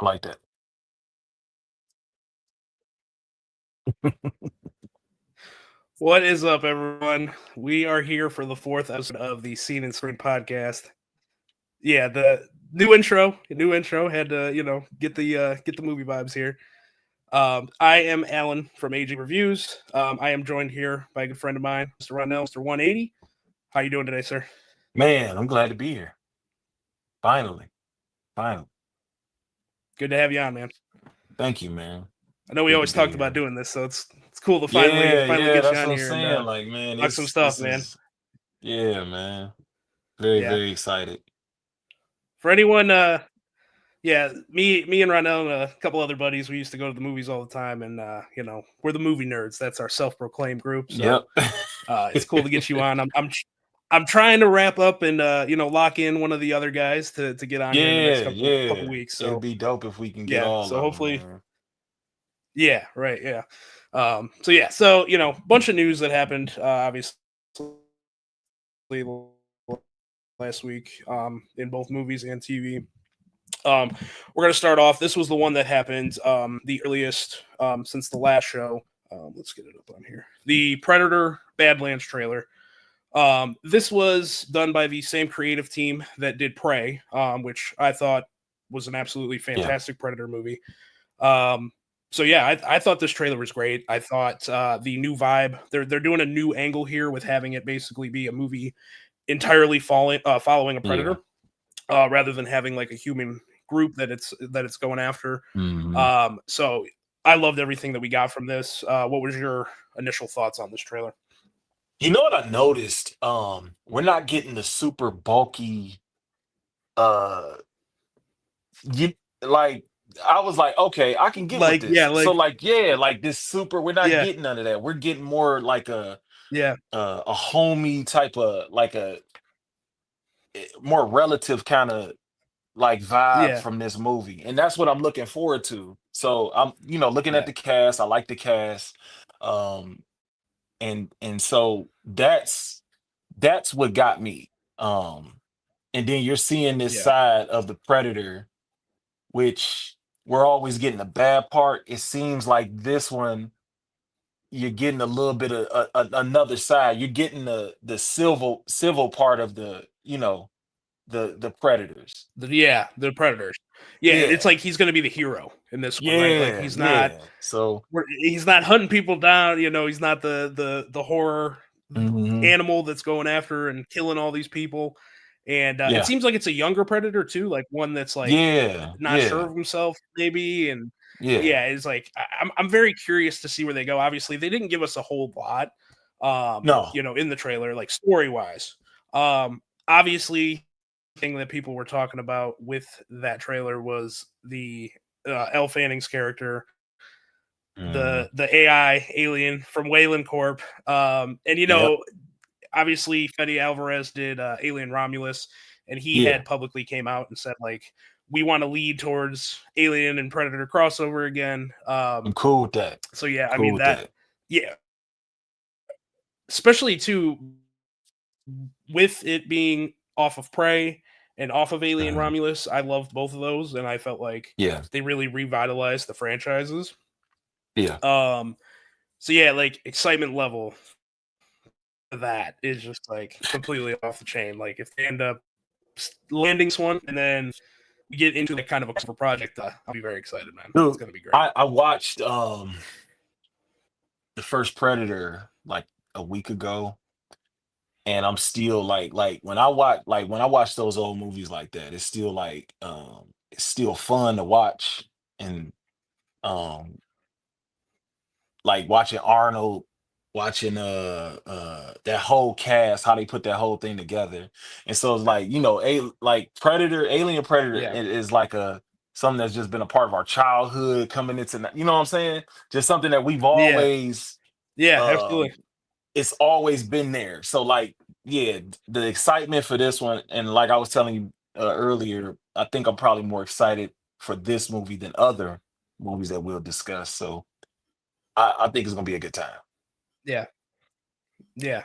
I like that. What is up, everyone? We are here for the fourth episode of the Scene and Screen podcast. Yeah, the new intro had to get the movie vibes here. I am Alan from Aging Reviews. I am joined here by a good friend of mine, Mr. Ronell, Mr. 180. How you doing today, sir? Man, I'm glad to be here. Finally. Finally. Good to have you on, man. Thank you, man. I know we Good to always be talked about here. doing this, so it's cool to finally Yeah, finally yeah, get you that's on what I'm here and saying. Like, man, talk some this stuff, this man. is yeah, man. Very, Yeah. very excited. For anyone Yeah, me and Ronell and a couple other buddies, we used to go to the movies all the time, and we're the movie nerds. That's our self-proclaimed group. So Yep. it's cool to get you on. I'm trying to wrap up and lock in one of the other guys to get on here in the next Yeah, couple yeah. weeks. It'd So be dope if we can get yeah, all so of them, hopefully, man. yeah, right, yeah. So bunch of news that happened. Obviously last week in both movies and TV. We're going to start off. This was the one that happened the earliest since the last show. Let's get it up on here. The Predator Badlands trailer. This was done by the same creative team that did Prey, which I thought was an absolutely Yeah. fantastic Predator movie. So yeah, I thought this trailer was great. I thought the new vibe. They're doing a new angle here with having it basically be a movie entirely following a Yeah. predator, rather than having like a human group that it's going after. hmm So I loved everything that we got from this. What was your initial thoughts on this trailer? You know what I noticed? We're not getting the super bulky uh you like I was like, okay, I can get with Like, yeah, this. So like, like, yeah, like this super, we're not yeah, getting none of that. We're getting more like yeah, a homey type of like a more relative kind of like vibe yeah, from this movie. And that's what I'm looking forward to. So I'm, looking at yeah, the cast. I like the cast. Um and so that's what got me. And then you're seeing this yeah, side of the predator, which we're always getting the bad part. It seems like this one, you're getting a little bit of another side. You're getting the civil part of the predators. the predators. Yeah, it's Yeah, like he's gonna be the hero in this one, right? Like yeah, yeah. So, he's not hunting people down. He's not the horror mhm, animal that's going after and killing all these people. And it yeah, seems like it's a younger predator too, like one that's like yeah, not sure yeah, of himself, maybe. And yeah. yeah, it's like I'm very curious to see where they go. Obviously, they didn't give us a whole lot, No, in the trailer, like story wise. Obviously, thing that people were talking about with that trailer was the Elle Fanning's character, mhm, the AI alien from Wayland Corp. And yep, obviously Fede Alvarez did Alien Romulus, and he yeah. had publicly came out and said like we want to lead towards Alien and Predator crossover again. I'm cool with that. So yeah, I Cool mean with that, that. yeah, especially too with it being off of Prey and off of Alien Mhm, Romulus. I loved both of those, and I felt like yeah, they really revitalized the franchises. yeah. Um, so yeah, like excitement level that is just like completely off the chain. Like if they end up landing this one and then we get into like kind of a cover project, I'll be very excited, man. It's Dude, gonna be great. I watched the first Predator like a week ago, and I'm still like when I watch those old movies like that, it's still like it's still fun to watch. And um like watching Arnold, watching that whole cast, how they put that whole thing together. And so it's like, like Predator, Alien Predator Yeah, is like a something that's just been a part of our childhood coming into you know what I'm saying? Just something that we've yeah, always yeah, um absolutely. it's always been there. So like, yeah, the excitement for this one, and like I was telling you earlier, I think I'm probably more excited for this movie than other movies that we'll discuss. So I think it's gonna be a good time. Yeah, yeah.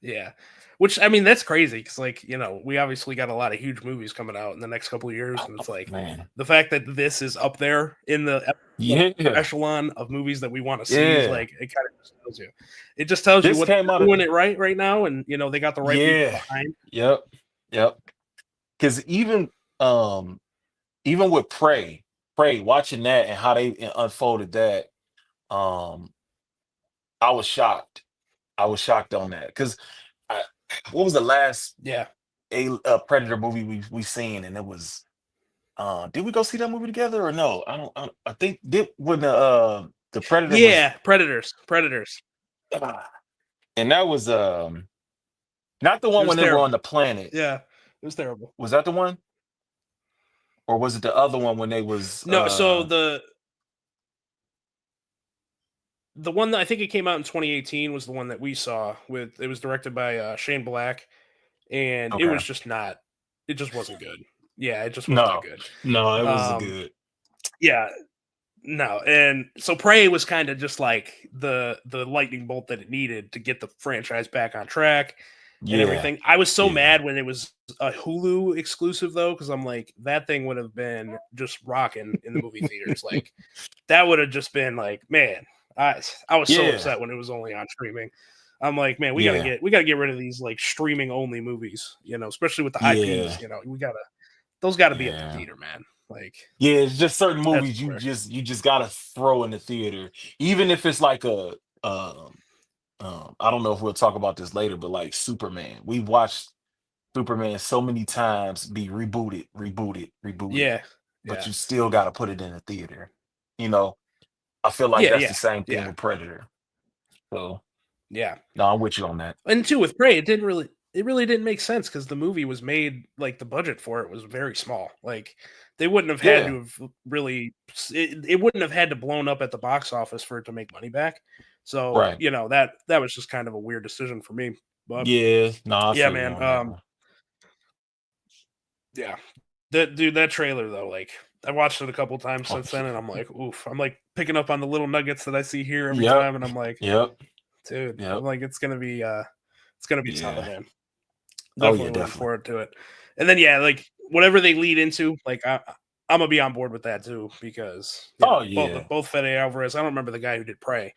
Yeah. Which I mean, that's crazy because, like, we obviously got a lot of huge movies coming out in the next couple of years, and it's like Man. the fact that this is up there in the Yeah. echelon of movies that we want to see is Yeah. like it kind of just tells you. It just tells you This what came out they're of doing it right now, and they got the right people yeah. behind. Yep. Yep. Because um even with Prey, watching that and how they unfolded that, um, I was shocked. I was shocked on that because what was the last Yeah. Predator movie we seen, and it was did we go see that movie together or no? I think did when the Predator was Yeah, Predators. Predators. ah, and that was not the It one was when they were on terrible. the planet. Yeah. It was terrible. Was that the one? Or was it the other one when they was No, so the one that I think it came out in 2018 was the one that we saw. With It was directed by Shane Black, and it okay. was just not. It just wasn't good. Yeah, it just was not No. good. No, it was Um, good. yeah, no, and so Prey was kind of just like the lightning bolt that it needed to get the franchise back on track and Yeah. everything. I was so Yeah. mad when it was a Hulu exclusive though, because I'm like that thing would have been just rocking in the movie theaters. Like that would have just been like, man, I was so Yeah. upset when it was only on streaming. I'm like, man, Yeah. we gotta get rid of these like streaming only movies, especially with the IPs. Yeah. We gotta those got to be at the Yeah. theater, man. Like Yeah, it's just certain that's movies where, you just gotta throw in the theater, even if it's like a I don't know if we'll talk about this later, but like Superman, we've watched Superman so many times be rebooted, yeah, but yeah, you still gotta put it in the theater. You know, I feel like yeah, that's the yeah, same thing yeah, with Predator. So yeah. no, I'm with you on that. And two with Prey, it really didn't make sense because the movie was made like the budget for it was very small. Like they wouldn't have had Yeah, to have really it wouldn't have had to blown up at the box office for it to make money back. So right. that was just kind of a weird decision for me. But Yeah, no, I yeah, feel you man. on that one. Yeah, that trailer though, like I watched it a couple times Oh, since then, and I'm like, oof. I'm like picking up on the little nuggets that I see here every yep, time, and I'm like, yep, dude, I'm yep. like, it's gonna be solid, Yeah. man. Oh yeah, Definitely looking definitely. forward to it. And then yeah, like whatever they lead into, like I'm gonna be on board with that too because Oh both yeah. both Fede Alvarez. I don't remember the guy who did Prey.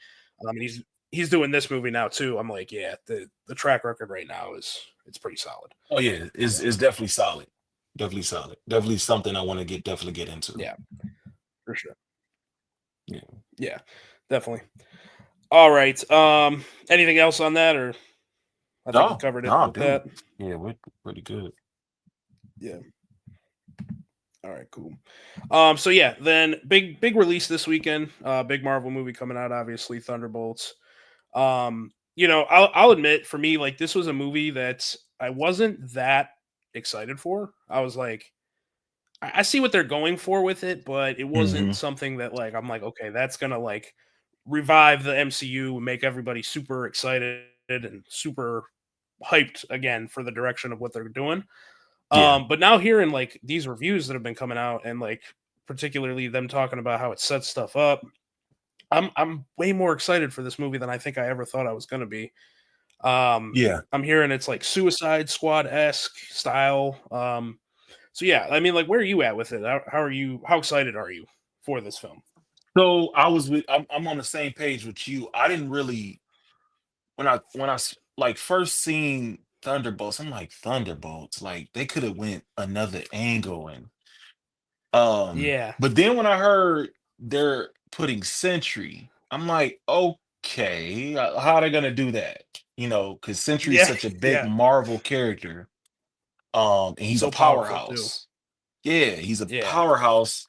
He's doing this movie now too. I'm like, yeah, the track record right now is it's pretty solid. Oh yeah, it's So definitely solid. Definitely solid. Definitely something I want to definitely get into. yeah, for sure. Yeah. Yeah, definitely. All right. Anything else on that, or I think we No, covered it no, with dude. that. Yeah, we're pretty good. Yeah. All right. Cool. So yeah, then big release this weekend. Big Marvel movie coming out. Obviously, Thunderbolts. I'll admit for me, like this was a movie that I wasn't that excited for. I was like, I see what they're going for with it, but it wasn't Hmm. something that like I'm like, okay, that's gonna like revive the MCU and make everybody super excited and super hyped again for the direction of what they're doing. Yeah. But now hearing like these reviews that have been coming out and like particularly them talking about how it sets stuff up, I'm way more excited for this movie than I think I ever thought I was gonna be. Yeah. I'm hearing it's like Suicide Squad esque style. So yeah, I mean, like, where are you at with it? How are you? How excited are you for this film? So I'm on the same page with you. I didn't really like first seen Thunderbolts, I'm like Thunderbolts, like they could have went another angle and Yeah, but then when I heard they're putting Sentry, I'm like, okay, how are they gonna do that? You know, because Sentry is yeah, such a big yeah. Marvel character, and he's a So powerful too. powerhouse. Yeah, he's a Yeah, powerhouse.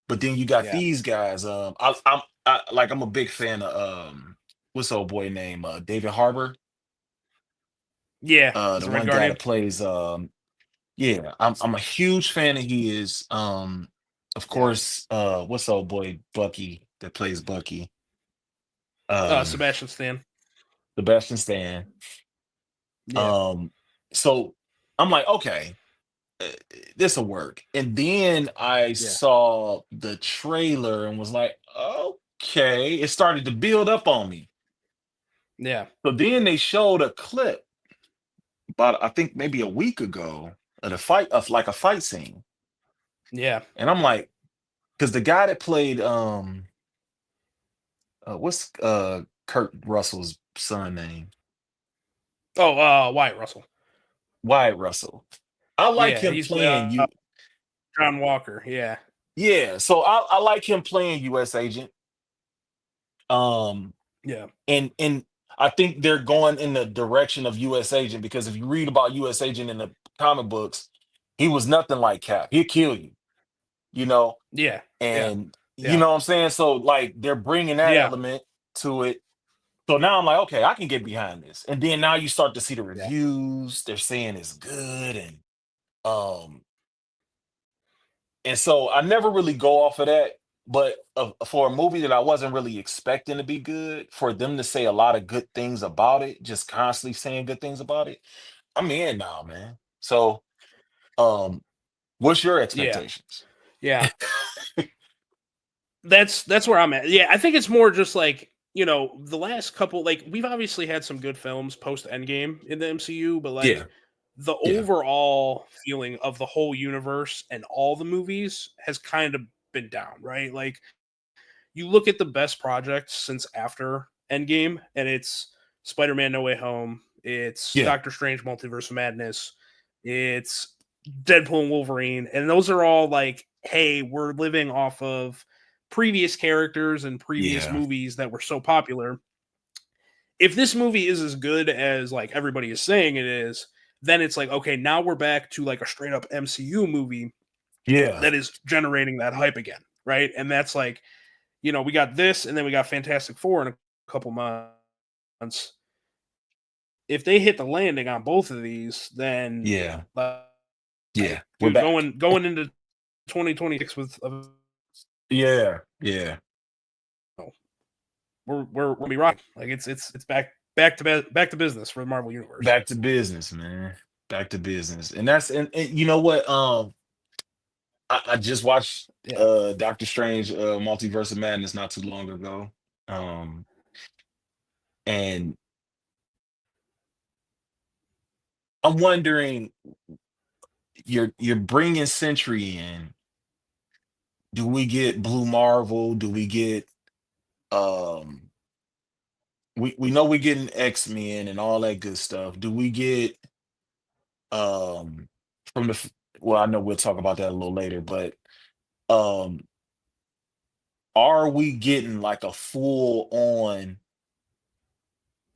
But then you got yeah, these guys. I'm a big fan of what's the old boy name? David Harbour, yeah. He's the a Red one guy Guardian. that plays yeah, I'm a huge fan of his. Of Yeah. course, what's the old boy Bucky that plays Bucky? Um, Sebastian Stan. Sebastian Stan. Yeah, Um, so I'm like, okay, this will work. And then I yeah, saw the trailer and was like, okay, it started to build up on me. yeah, So then they showed a clip, about I think maybe a week ago at a fight of like a fight scene, Yeah. and I'm like, because the guy that played what's Kurt Russell's son name? Oh, Wyatt Russell. Wyatt Russell. I like Yeah, him he's playing you. John Walker. Yeah. Yeah, so I like him playing U.S. agent. Um, Yeah. and I think they're going in the direction of U.S. agent because if you read about U.S. agent in the comic books, he was nothing like Cap. He'll kill you, you know. Yeah. Yeah. And you Yeah. know what I'm saying. So like they're bringing that Yeah. element to it. So now I'm like, okay, I can get behind this. And then now you start to see the Yeah. reviews. They're saying it's good, um, and so I never really go off of that. But for a movie that I wasn't really expecting to be good, for them to say a lot of good things about it, just constantly saying good things about it, I'm in now, man. So, um, what's your Yeah. expectations? Yeah. That's where I'm at. Yeah, I think it's more just like, the last couple, like, we've obviously had some good films post Endgame in the MCU, but like Yeah, the yeah, overall feeling of the whole universe and all the movies has kind of been down, right? Like, you look at the best projects since after Endgame, and it's Spider-Man No Way Home, it's yeah, Doctor Strange Multiverse of Madness, it's Deadpool and Wolverine, and those are all like, hey, we're living off of previous characters and previous yeah, movies that were so popular. If this movie is as good as like everybody is saying it is, then it's like, okay, now we're back to like a straight up MCU movie yeah, that is generating that hype again, right? And that's like, we got this, and then we got Fantastic Four in a couple months. If they hit the landing on both of these, then yeah, like, yeah. We're dude, back. going into 2026 with Yeah, yeah. we're gonna be rocking. Like it's back to business for the Marvel universe. Back to business, man. Back to business. And that's and you know what? I just watched Yeah, Doctor Strange Multiverse of Madness not too long ago. Um and I'm wondering, you're bringing Century in. Do we get Blue Marvel? Do we get um we know we're getting X-Men and all that good stuff. Do we get um from well, I know we'll talk about that a little later, but um are we getting like a full on,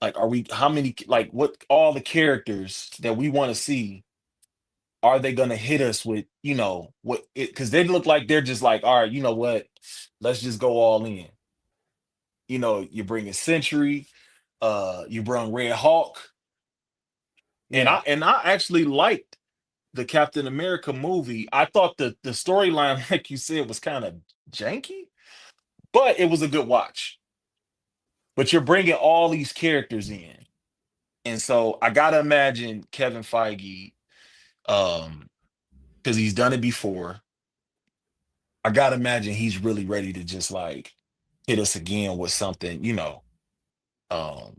like, are we, how many, like, what all the characters that we want to see, are they going to hit us with, what it, because they look like they're just like, all right, you know what, let's just go all in. You bring a Century, you bring Red Hawk, and yeah, I actually liked the Captain America movie. I thought the storyline, like you said, was kind of janky, but it was a good watch. But you're bringing all these characters in, and so I gotta imagine Kevin Feige, um, because he's done it before. I gotta imagine he's really ready to just like hit us again with something, um,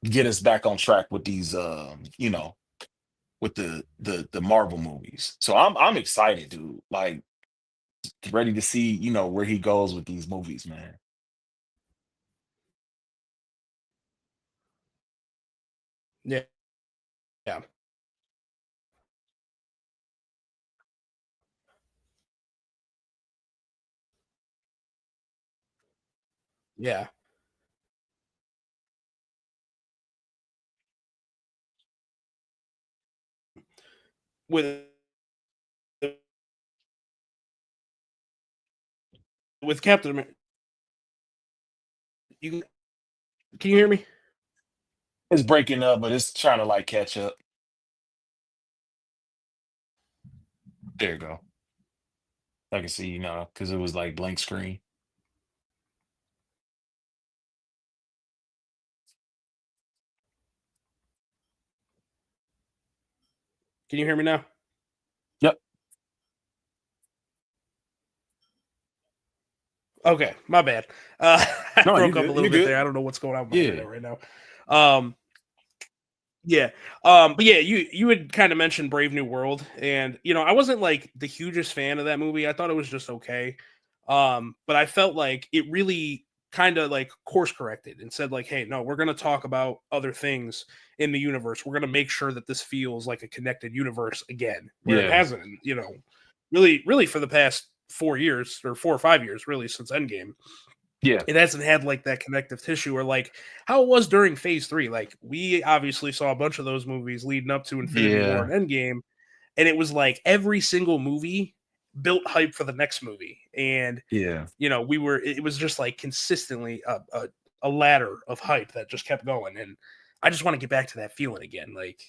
get us back on track with these, with the Marvel movies. So I'm excited, dude. Like, ready to see, where he goes with these movies, man. yeah, yeah, yeah. With with Captain America, you can you hear me? It's breaking up, but it's trying to like catch up. There you go. I can see you now because it was like blank screen. Can you hear me now? Yep. Okay, my bad. I No, you're broke up a good. little You're bit good. there. I don't know what's going on with my Yeah. internet right now. Um, Yeah. But yeah, you had kind of mentioned Brave New World, and I wasn't like the hugest fan of that movie. I thought it was just okay. But I felt like it really kind of like course corrected and said like, hey, no, we're gonna talk about other things in the universe. We're gonna make sure that this feels like a connected universe again, where it Yeah, hasn't, really for the past 4 years or 4 or 5 years, really since Endgame yeah, it hasn't had like that connective tissue or like how it was during phase three. Like we obviously saw a bunch of those movies leading up to Infinity War yeah, and Endgame, and it was like every single movie built hype for the next movie. And yeah, it was just like consistently a ladder of hype that just kept going. And I just want to get back to that feeling again. Like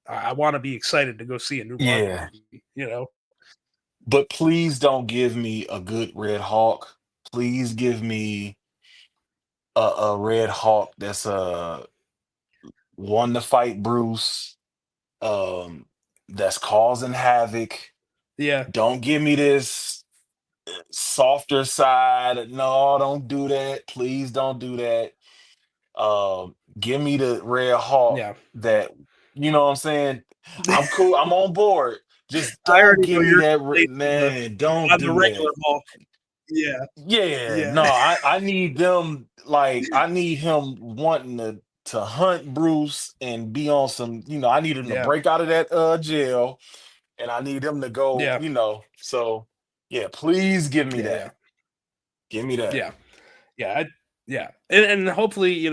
I want to be excited to go see a new Marvel yeah. movie. But please don't give me a good Red Hawk. Please give me a Red Hawk that's one to fight Bruce, um, that's causing havoc. Yeah. Don't give me this softer side. No, don't do that. Please don't do that. Give me the Red Hawk Yeah. that, you know what I'm saying? I'm cool. I'm on board. Just I don't already give know me your that, take man. Don't on the do that. regular Hulk. Yeah. Yeah, Yeah. no, I need them, like I need him wanting to hunt Bruce and be on some, I need him to Yeah. break out of that jail, and I need him to go, Yeah. so yeah, please give me Yeah. Yeah. that. Give me that. Yeah. Yeah. Yeah. And hopefully,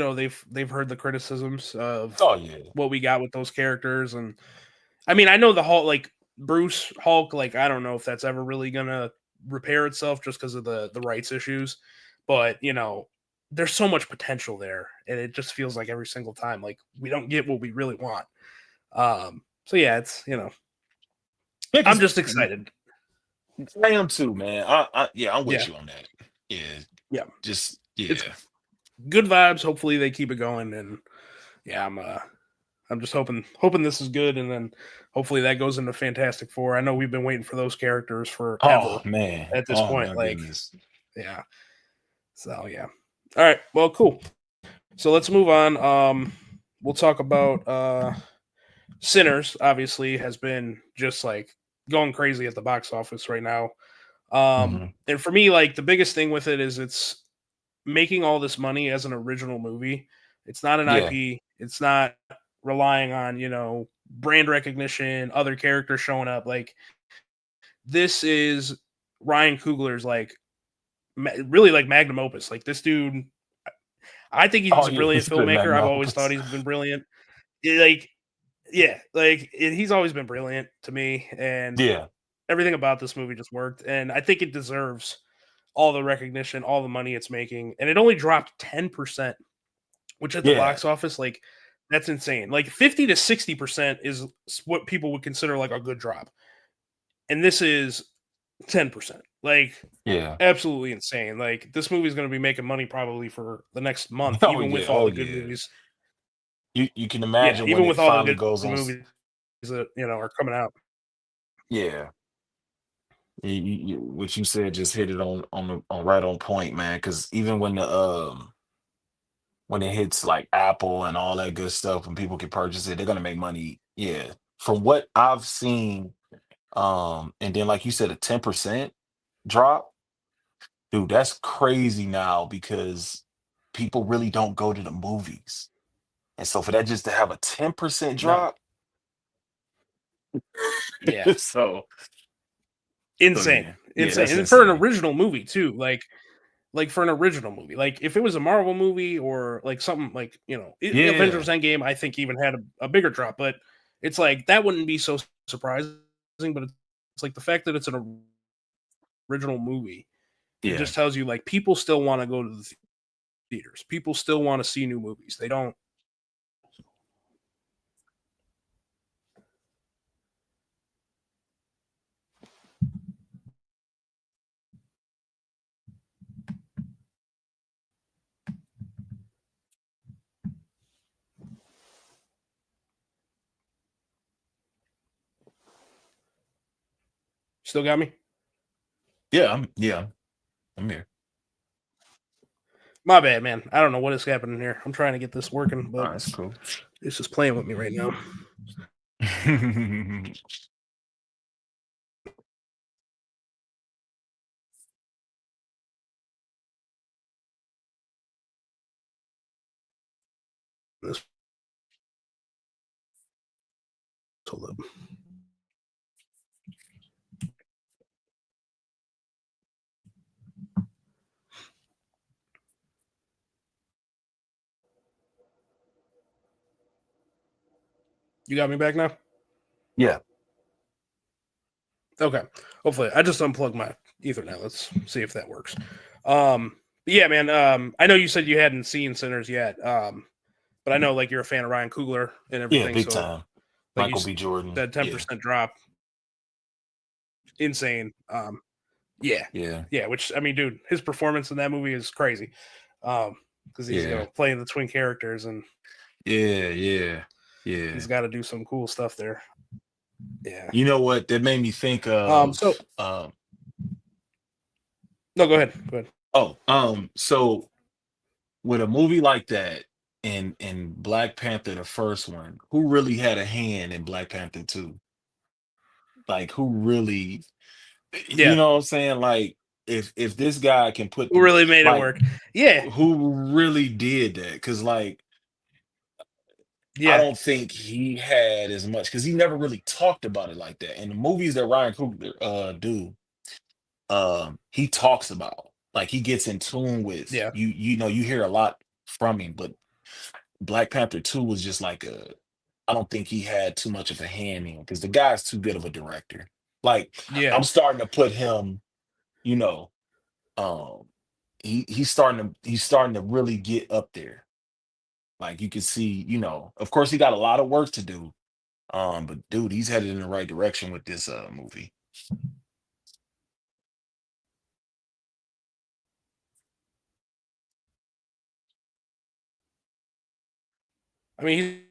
they've heard the criticisms of Oh yeah. what we got with those characters. And I mean, I know the Hulk, like Bruce Hulk, like I don't know if that's ever really gonna repair itself just because of the rights issues. But there's so much potential there, and it just feels like every single time, like we don't get what we really want. So yeah, it's Yeah, I'm 'cause just excited. I am too, man. Yeah, I'm with Yeah. you on that. Yeah, Yeah. just It's yeah. good vibes. Hopefully they keep it going. And yeah, I'm just hoping this is good, and then hopefully that goes into Fantastic Four. I know we've been waiting for those characters Oh forever man. at this Oh point. my Like, goodness. yeah. So yeah. All right. Well, cool. So let's move on. We'll talk about Sinners. Obviously, has been just like going crazy at the box office right now. Mhm. And for me, like the biggest thing with it is it's making all this money as an original movie. It's not an Yeah. IP. It's not relying on, brand recognition, other characters showing up. Like this is Ryan Coogler's like really like magnum opus. Like this dude, I think he's Oh a yeah, brilliant it's been filmmaker. I've magnum always thought opus. he's been brilliant. Like yeah, like he's always been brilliant to me, and Yeah. everything about this movie just worked. And I think it deserves all the recognition, all the money it's making, and it only dropped 10%, which at the Yeah. box office, like that's insane. Like 50 to 60% is what people would consider like a good drop, and this is 10%. Like Yeah. absolutely insane. Like this movie is going to be making money probably for the next month, Oh even yeah. with all Oh the good yeah. movies. You can Yeah, imagine when even it with all the finally good goes on. movies that are coming out. Yeah. What you said just hit it on right on point, man. Because even when it hits like Apple and all that good stuff, when people can purchase it, they're gonna make money. Yeah. From what I've seen, and then like you said, a 10% drop, dude, that's crazy now because people really don't go to the movies. And so for that just to have a 10% No, drop, yeah, so insane, yeah. Yeah, insane, that's and for an insane. original movie too. Like for an original movie. Like if it was a Marvel movie or like something like Yeah. Avengers Endgame, I think even had a bigger drop, but it's like that wouldn't be so surprising. But it's like the fact that it's an original movie, it Yeah. just tells you like people still want to go to the theaters. People still want to see new movies. They don't. Still got me. Yeah, I'm here. My bad, man. I don't know what is happening here. I'm trying to get this working, All but right, that's cool. It's just playing with me right now. This, hold up. You got me back now? Yeah. Okay. Hopefully, I just unplugged my Ethernet. Let's see if that works. Yeah, man. I know you said you hadn't seen Sinners yet. But I know like you're a fan of Ryan Coogler and Yeah, everything. big So, time. like you Michael B. Jordan. said, ten Yeah. percent drop, insane. Yeah, Yeah. yeah. Which I mean, dude, his performance in that movie is crazy. Because he's Yeah. playing the twin characters and Yeah. Yeah. Yeah. he's got to do some cool stuff there. Yeah. You know what? That made me think So of no, go ahead. Go ahead. so with a movie like that and Black Panther, the first one, who really had a hand in Black Panther 2? Like who really, you Yeah. know what I'm saying? Like if this guy can put Who the, really made it like, work? Yeah. who really did that? Because like I Yeah. don't think he had as much, because he never really talked about it like that. And the movies that Ryan Coogler do, he talks about, like he gets in tune with Yeah. you. You know, you hear a lot from him, but Black Panther 2 was just like a, I don't think he had too much of a hand in, because the guy's too good of a director. Like Yeah. I'm starting to put him, you know, um he's starting to really get up there. Like you can see, of course he got a lot of work to do. But dude, he's headed in the right direction with this movie. I mean,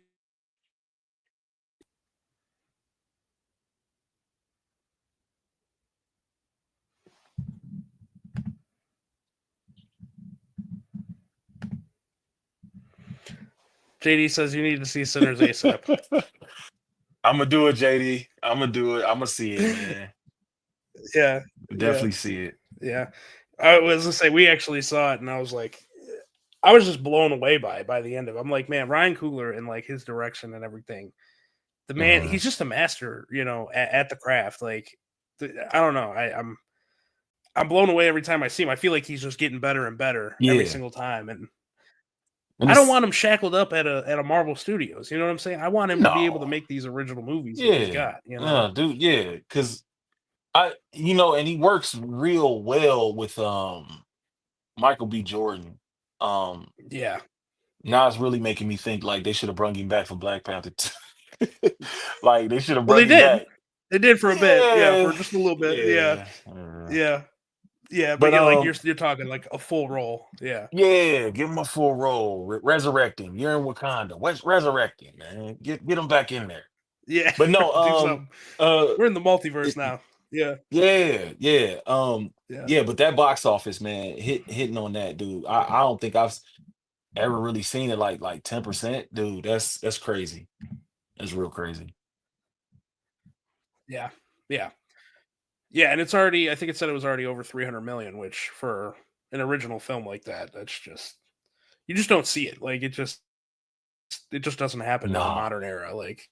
JD says you need to see Sinners ASAP. I'm gonna do it, JD. I'm gonna do it. I'm gonna see it, man. Yeah. Yeah. Definitely see it. Yeah. I was gonna say we actually saw it, and I was like, I was just blown away by the end of it. I'm like, man, Ryan Coogler and like his direction and everything. The man, Uh-huh. he's just a master, at the craft. Like, I don't know. I'm blown away every time I see him. I feel like he's just getting better and better every Yeah, single time. And and I don't it's want him shackled up at a Marvel Studios. You know what I'm saying? I want him to be able to no, make these original movies that he's yeah, got. You know? dude, yeah, because and he works real well with Michael B. Jordan. Um, Yeah. Now it's really making me think like they should have brung him back for Black Panther 2. Like they should have Well, they brung him did. back. They did for a bit. Yeah, for Yeah, just a little bit. Yeah. yeah. Yeah. Yeah. But But yeah, like you're talking like a full role. Yeah. yeah, give him a full role. Resurrect him. You're in Wakanda. Resurrect him, man. Get him back in there. Yeah. But no, Do something. uh, We're in the multiverse it- now. Yeah. yeah, yeah, Yeah. yeah. But that box office, man, hitting on that, dude. I don't think I've ever really seen it like 10%, dude. That's crazy. That's real crazy. Yeah. Yeah. Yeah, and it's already I think it said it was already over 300 million, which for an original film like that, that's just you just don't see it. Like it just doesn't happen in the Nah, modern era. Like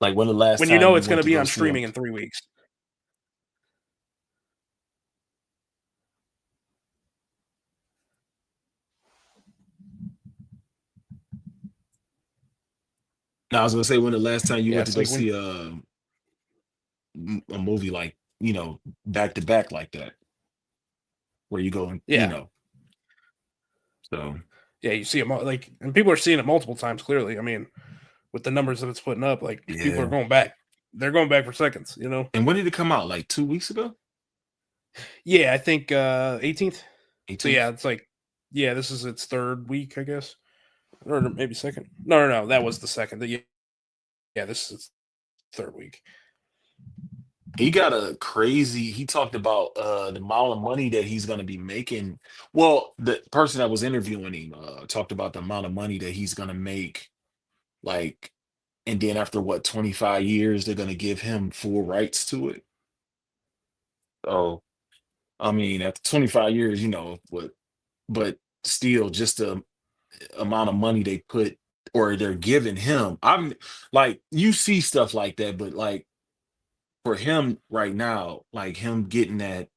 like when the last when you time know you it's going went to to be go on see him? streaming in 3 weeks. No, I was gonna say when the last time you Yeah, went to it's go like when see a movie like back to back like that, where you go and yeah. so Yeah, you see it like and people are seeing it multiple times clearly. I mean, with the numbers that it's putting up, like people are yeah. going back. They're going back for seconds. And when did it come out? Like 2 weeks ago? Yeah, I think 18th. So yeah, 18th? it's like yeah, this is its third week, I guess. Or maybe second. No, no, no, that was the second. Yeah, this is third week. He talked about the amount of money that he's gonna be making. Well, the person that was interviewing him talked about the amount of money that he's gonna make like, and then after what 25 years, they're gonna give him full rights to it. So I mean, after 25 years, what, but still, just the amount of money they put or they're giving him. I'm like, you see stuff like that, but like for him right now, like him getting that,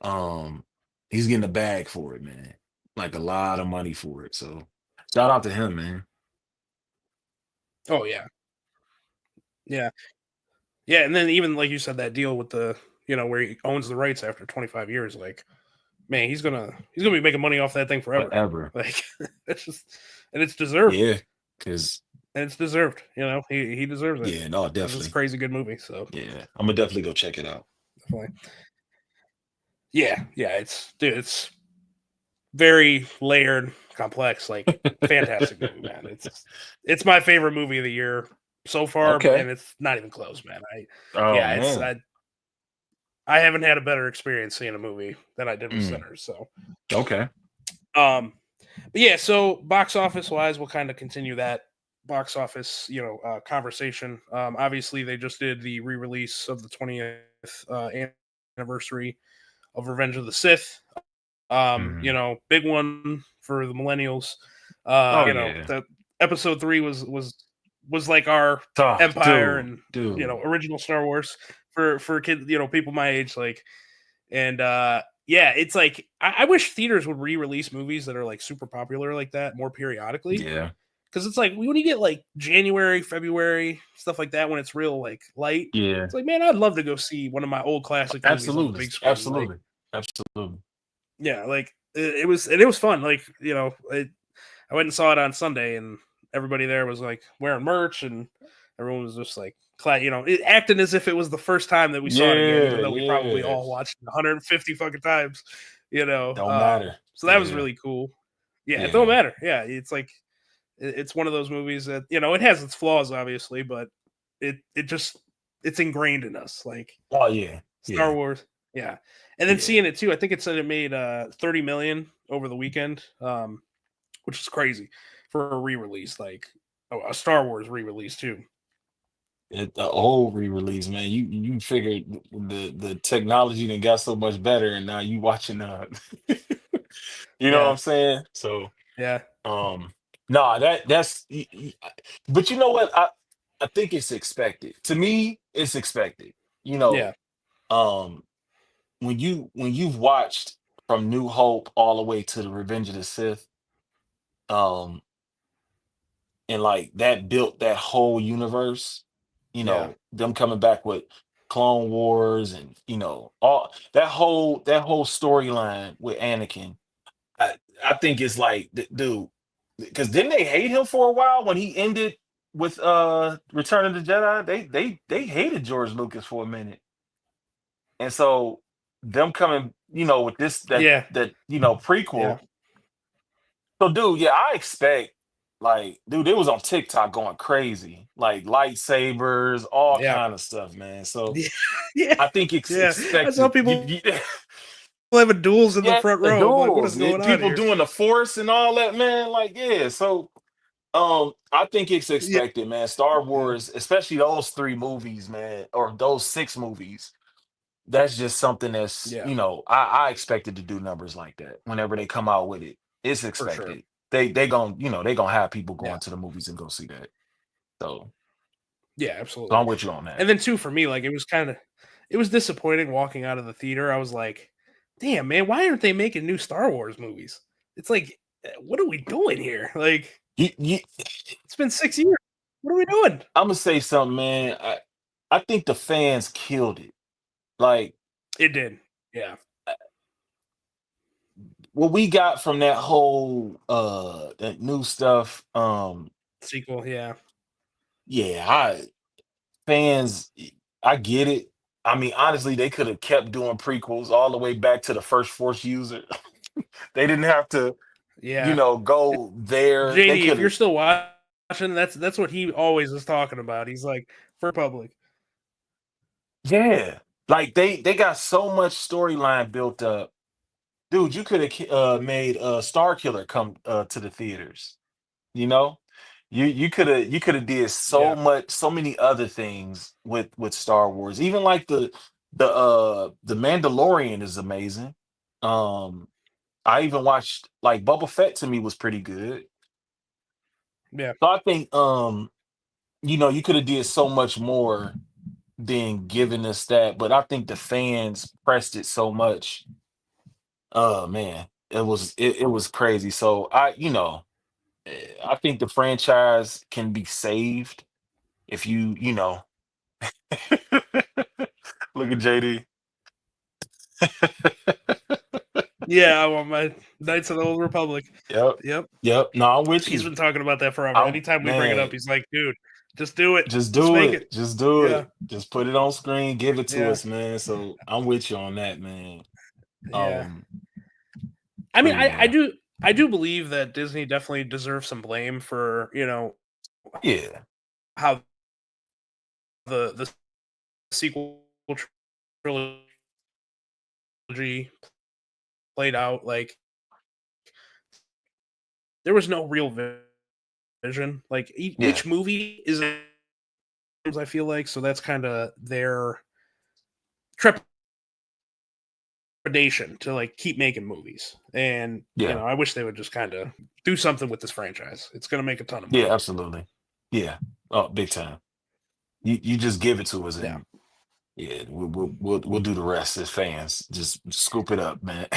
um, he's getting a bag for it, man. Like a lot of money for it. So shout out to him, man. Oh yeah, yeah, yeah. And then even like you said, that deal with the where he owns the rights after 25 years, like man, he's gonna be making money off that thing forever. Forever. Like it's just and it's deserved. Yeah. Cause And it's deserved. He deserves it yeah, no, because it's a definitely. crazy good movie. So Yeah. I'm gonna definitely go check it out. definitely, yeah, yeah. It's very layered, complex, like fantastic movie, man. It's my favorite movie of the year so far, Okay. and it's not even close, man. Oh Yeah, it's man. I haven't had a better experience seeing a movie than I did with Mm, Sinners. So, okay. um, but yeah, so box office wise, we'll kind of continue that box office, conversation. Obviously, they just did the re-release of the 20th anniversary of Revenge of the Sith. Mhm. Big one for the millennials. Oh yeah. The episode 3 was like our Oh, Empire dude, and dude. original Star Wars for kids, people my age, like, and yeah, it's like I wish theaters would re-release movies that are like super popular like that more periodically, Yeah. because it's like when you get like January, February, stuff like that when it's real like light. Yeah. It's like, man, I'd love to go see one of my old classic movies on the Absolutely. big screen. Like, Absolutely. Absolutely. yeah, like it was fun. Like, I went and saw it on Sunday, and everybody there was like wearing merch, and everyone was just like, acting as if it was the first time that we saw it again, Yeah, even though we probably yeah. all watched it 150 fucking times. You know, Don't um, matter. so that was Yeah. really cool. Yeah, it don't Yeah. matter. Yeah, it's like it's one of those movies that it has its flaws, obviously, but it just it's ingrained in us. Like Oh yeah. Star Yeah. Wars. Yeah. And then Yeah. seeing it too, I think it said it made 30 million over the weekend, which is crazy for a re-release, like a Star Wars re-release too. The whole re-release, man. You figured the technology that got so much better, and now you watching you know what Yeah. I'm saying? So Yeah. um no, but you know what? I think it's expected. To me, it's expected. You Yeah. know, um when you've watched from New Hope all the way to the Revenge of the Sith, um, and like that built that whole universe, Yeah. them coming back with Clone Wars and all that whole storyline with Anakin. I, I think it's like, dude, because didn't they hate him for a while when he ended with Return of the Jedi? They hated George Lucas for a minute. And so them coming, with this Yeah. Yeah. prequel. So dude, yeah, I expect, like, dude, it was on TikTok going crazy. Like lightsabers, all Yeah. kind of stuff, man. So Yeah. I think it's Yeah. I saw expected. people having duels in the Yeah, front row. I'm like, what is duels. going on People here? doing the force and all that, man. Like, yeah. So I think it's Yeah. expected, man. Star Yeah. Wars, especially those three movies, man, or those six movies. That's just something that's, Yeah. I expected to do numbers like that whenever they come out with it. It's For sure. expected. They gonna have people Yeah. going to the movies and go see that. So, Yeah, so I'm absolutely. with you on that. And then too for me, like it was disappointing walking out of the theater. I was like, damn man, why aren't they making new Star Wars movies? It's like, what are we doing here? Like, You, it's been 6 years. What are we doing? I'm gonna say something, man. I think the fans killed it. Like It did. Yeah. what we got from that whole that new stuff. Sequel, yeah. Yeah, fans, I get it. I mean, honestly, they could have kept doing prequels all the way back to the first Force user. They didn't have to, Yeah. go there. They JD, if could you're have, still watching, that's what he always is talking about. He's like, for public. yeah. Like they got so much storyline built up. Dude, you could have made Star Killer come to the theaters, you know? you could have did so Yeah. much, so many other things with Star Wars. Even like the Mandalorian is amazing. Um, I even watched like Boba Fett to me was pretty good. Yeah. So I think you could have did so much more than giving us that, but I think the fans pressed it so much. Oh man, it was crazy. So I think the franchise can be saved if look at JD. Yeah, I want my Knights of the Old Republic. Yep. Yep. Yep. No, I'm with He's you. been talking about that forever. I'm Anytime we bring it up, man, he's like, dude, just do it. just Let's do make it. it. Just do Yeah. it. Just put it on screen, give it to Yeah. us, man. So I'm with you on that, man. Yeah. Um, I but mean, yeah. I do believe that Disney definitely deserves some blame for, Yeah. how the sequel trilogy played out. Like, there was no real vision. Like, Yeah. each movie is, I feel like, so that's kind of their trepidation to like keep making movies. And Yeah. I wish they would just kind of do something with this franchise. It's going to make a ton of Yeah, money. absolutely. Yeah. Oh, big time. You just give it to us Yeah. and yeah, we'll do the rest as fans. Just scoop it up, man.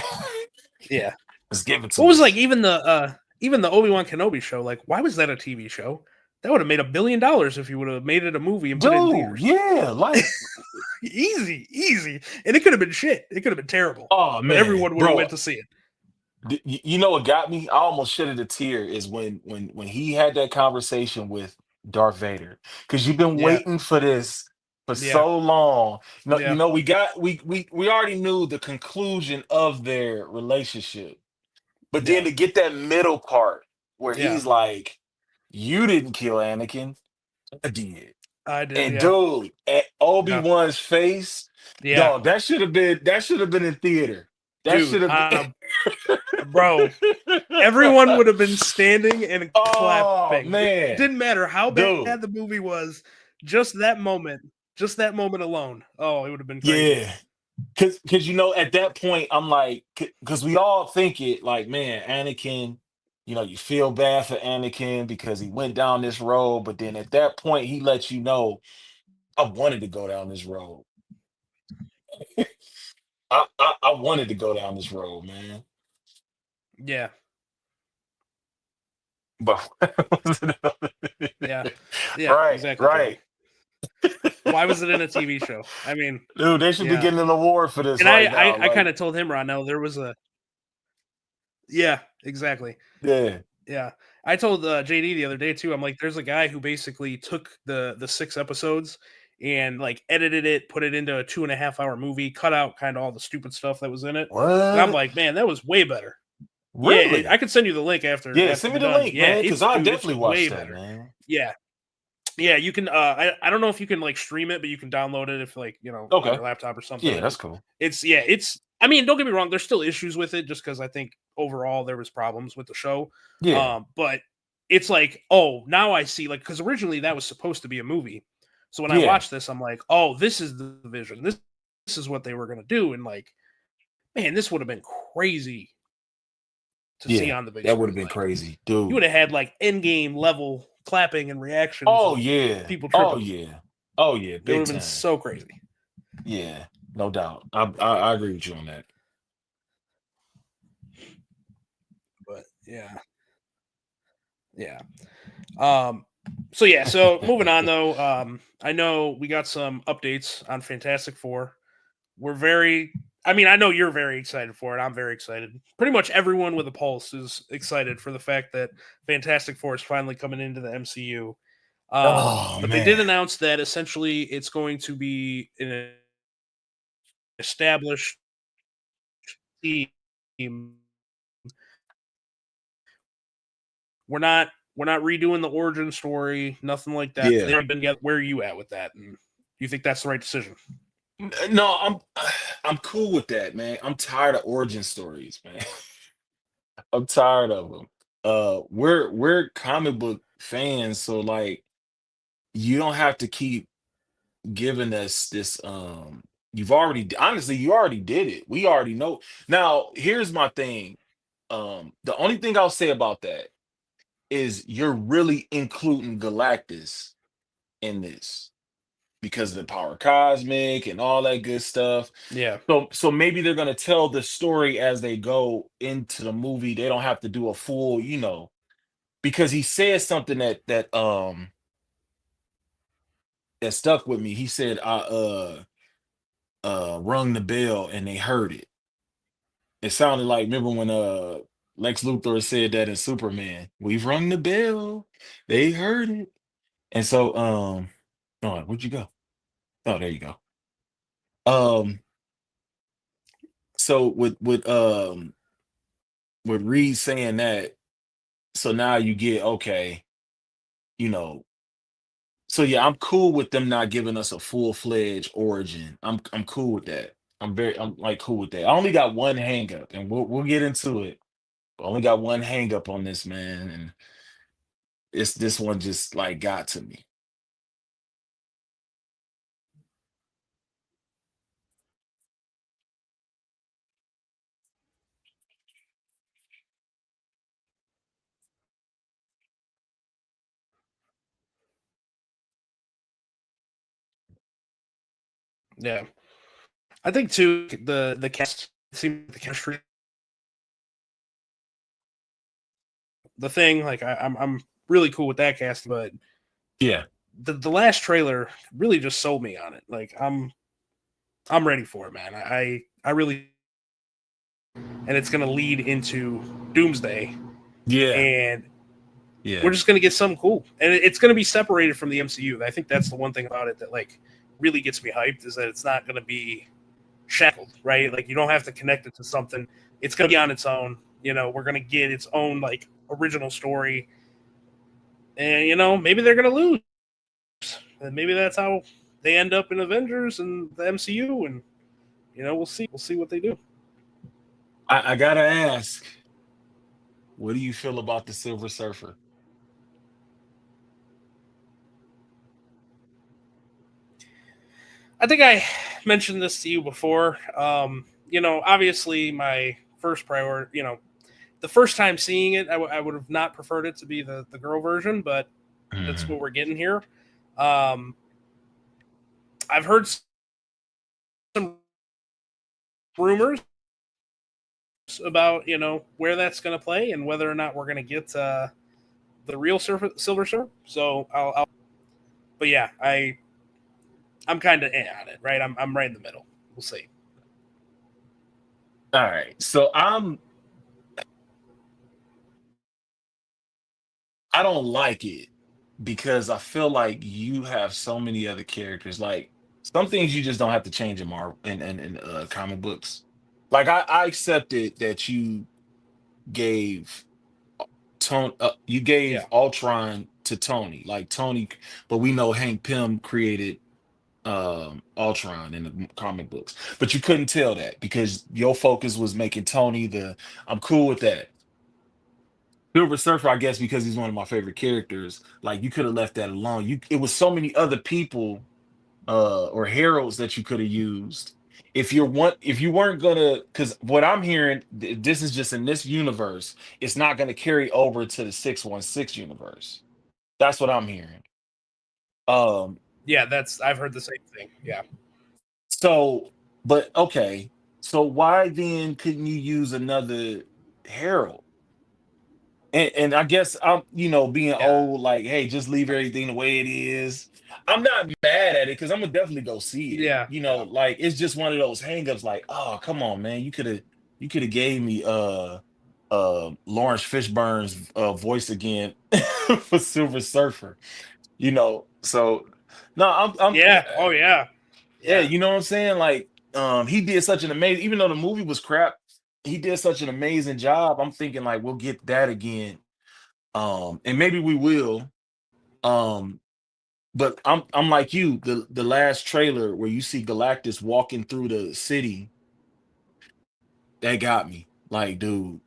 Yeah. Just give it What to was like us. even the Obi-Wan Kenobi show? Like, why was that a TV show? That would have made $1 billion if you would have made it a movie and put it in Dude, theaters. yeah, like, Easy, easy. And it could have been shit. It could have been terrible. oh But man, everyone would have bro, went to see it. you know what got me? I almost shedded a tear is when he had that conversation with Darth Vader. Because you've been Yeah. waiting for this for Yeah. so long. Yeah. We already knew the conclusion of their relationship. But then Yeah. to get that middle part where Yeah. he's like, "You didn't kill Anakin, I did." I did, And yeah. dude, at Yeah. Obi-Wan's face, Yeah. dog, that should have been in theater. That should Dude, have been bro, everyone would have been standing and Oh clapping. It man, didn't matter how bad dude. the movie was, just that moment alone. Oh, it would have been crazy. Yeah. Cause at that point, I'm like, cause we all think it like, man, Anakin, you feel bad for Anakin because he went down this road, but then at that point he lets you know, I wanted to go down this road. I wanted to go down this road, man. Yeah. But Yeah. Yeah, right, exactly, Joey. right. Why was it in a TV show? I mean, Dude, they should be yeah. getting an award for this And right now. I Like, kinda told him right now there was a yeah, exactly. yeah. Yeah. I told, JD the other day too, I'm like, there's a guy who basically took the 6 episodes and, like, edited it, put it into a 2.5-hour movie, cut out kinda all the stupid stuff that was in it, and I'm What? like, "Man, that was way better." Yeah, I Really? could send you the link after Yeah, send we're me the done. link, Yeah, man, because I it's definitely way watched that, better. man. Yeah. Yeah, you can, I don't know if you can, like, stream it, but you can download it if, like, on Okay. your laptop or something, Yeah, and that's cool. it's I mean, don't get me wrong, there's still issues with it just because I think overall there was problems with the show, Yeah. but it's like, "Oh, now I see," like because originally that was supposed to be a movie, so when I Yeah. watched this, I'm like, "Oh, this is the vision. This is what they were gonna do," and, like, man, this would have been crazy to see Yeah. on the big That would have screen, been like, crazy. you Dude. would have had, like, Endgame level clapping and reactions Oh, and yeah. people Oh, tripping. yeah. Oh, yeah, It would big have been time. so crazy. Yeah, no doubt. I agree with you on that. But yeah, yeah. Um, so yeah, so moving on though, I know we got some updates on Fantastic Four. We're very, I mean, I know you're very excited for it. I'm very excited. Pretty much everyone with a pulse is excited for the fact that Fantastic Four is finally coming into the MCU. Oh, But they did man. announce that essentially it's going to be an established team. We're not redoing the origin story, nothing like that. Yeah. They've been together. Where are you at with that? And you think that's the right decision? No, I'm cool with that, man. I'm tired of origin stories, man. I'm tired of them. We're comic book fans, so like you don't have to keep giving us this you've already honestly you already did it. We already know. Now, here's my thing. The only thing I'll say about that is you're really including Galactus in this because of the power cosmic and all that good stuff. Yeah. So maybe they're gonna tell the story as they go into the movie. They don't have to do a full, because he said something that stuck with me. He said, "I rung the bell and they heard it." It sounded like, remember when Lex Luthor said that in Superman, "We've rung the bell, they heard it." And so oh, where'd you go? Oh, there you go. Um, so with Reed saying that, so now you get, okay, you know, so yeah, I'm cool with them not giving us a full-fledged origin. I'm cool with that. I'm like cool with that. I only got one hang up, and we'll get into it. I only got one hang up on this, man, and it's this one just like got to me. Yeah. I think too the cast seems the chemistry the thing like I'm really cool with that cast, but Yeah. the last trailer really just sold me on it. Like I'm ready for it, man. I really and it's gonna lead into Doomsday, Yeah. and we're Yeah. just gonna get something cool, and it's gonna be separated from the MCU. I think that's the one thing about it that like really gets me hyped is that it's not gonna be shackled, right? Like you don't have to connect it to something. It's gonna be on its own. We're gonna get its own like original story, and maybe they're gonna lose, and maybe that's how they end up in Avengers and the MCU, and we'll see. We'll see what they do. I gotta ask, what do you feel about the Silver Surfer? I think I mentioned this to you before. Obviously, my first priority, the first time seeing it, I would have not preferred it to be the girl version, but that's Mhm. what we're getting here. Um, I've heard some rumors about where that's going to play and whether or not we're going to get the real Silver Surfer. So but yeah, I'm kind of on it, right? I'm right in the middle. We'll see. All right. So I don't like it because I feel like you have so many other characters. Like some things you just don't have to change in Marvel in comic books. Like I accepted that gave you gave Yeah, Ultron to Tony, like Tony, but we know Hank Pym created Ultron in the comic books. But you couldn't tell that because your focus was making Tony the I'm cool with that. Silver Surfer, I guess because he's one of my favorite characters, like you could have left that alone. It was so many other people or heralds that you could have used. If you weren't gonna, because what I'm hearing, this is just in this universe, it's not gonna carry over to the 616 universe. That's what I'm hearing. Um, yeah. That's I've heard the same thing. Yeah, so but okay, so why then couldn't you use another herald? And I guess I'm, being yeah, old, like, hey, just leave everything the way it is. I'm not mad at it because I'm gonna definitely go see it. yeah, yeah, Like it's just one of those hangups, like, oh, come on, man. You could have gave me Lawrence Fishburne's voice again for Silver Surfer, So no, I'm yeah. Oh yeah, yeah, yeah, you know what I'm saying? Like, he did such an amazing, even though the movie was crap, he did such an amazing job. I'm thinking like we'll get that again, and maybe we will. Um, but I'm like you, the last trailer where you see Galactus walking through the city, that got me. Like, dude,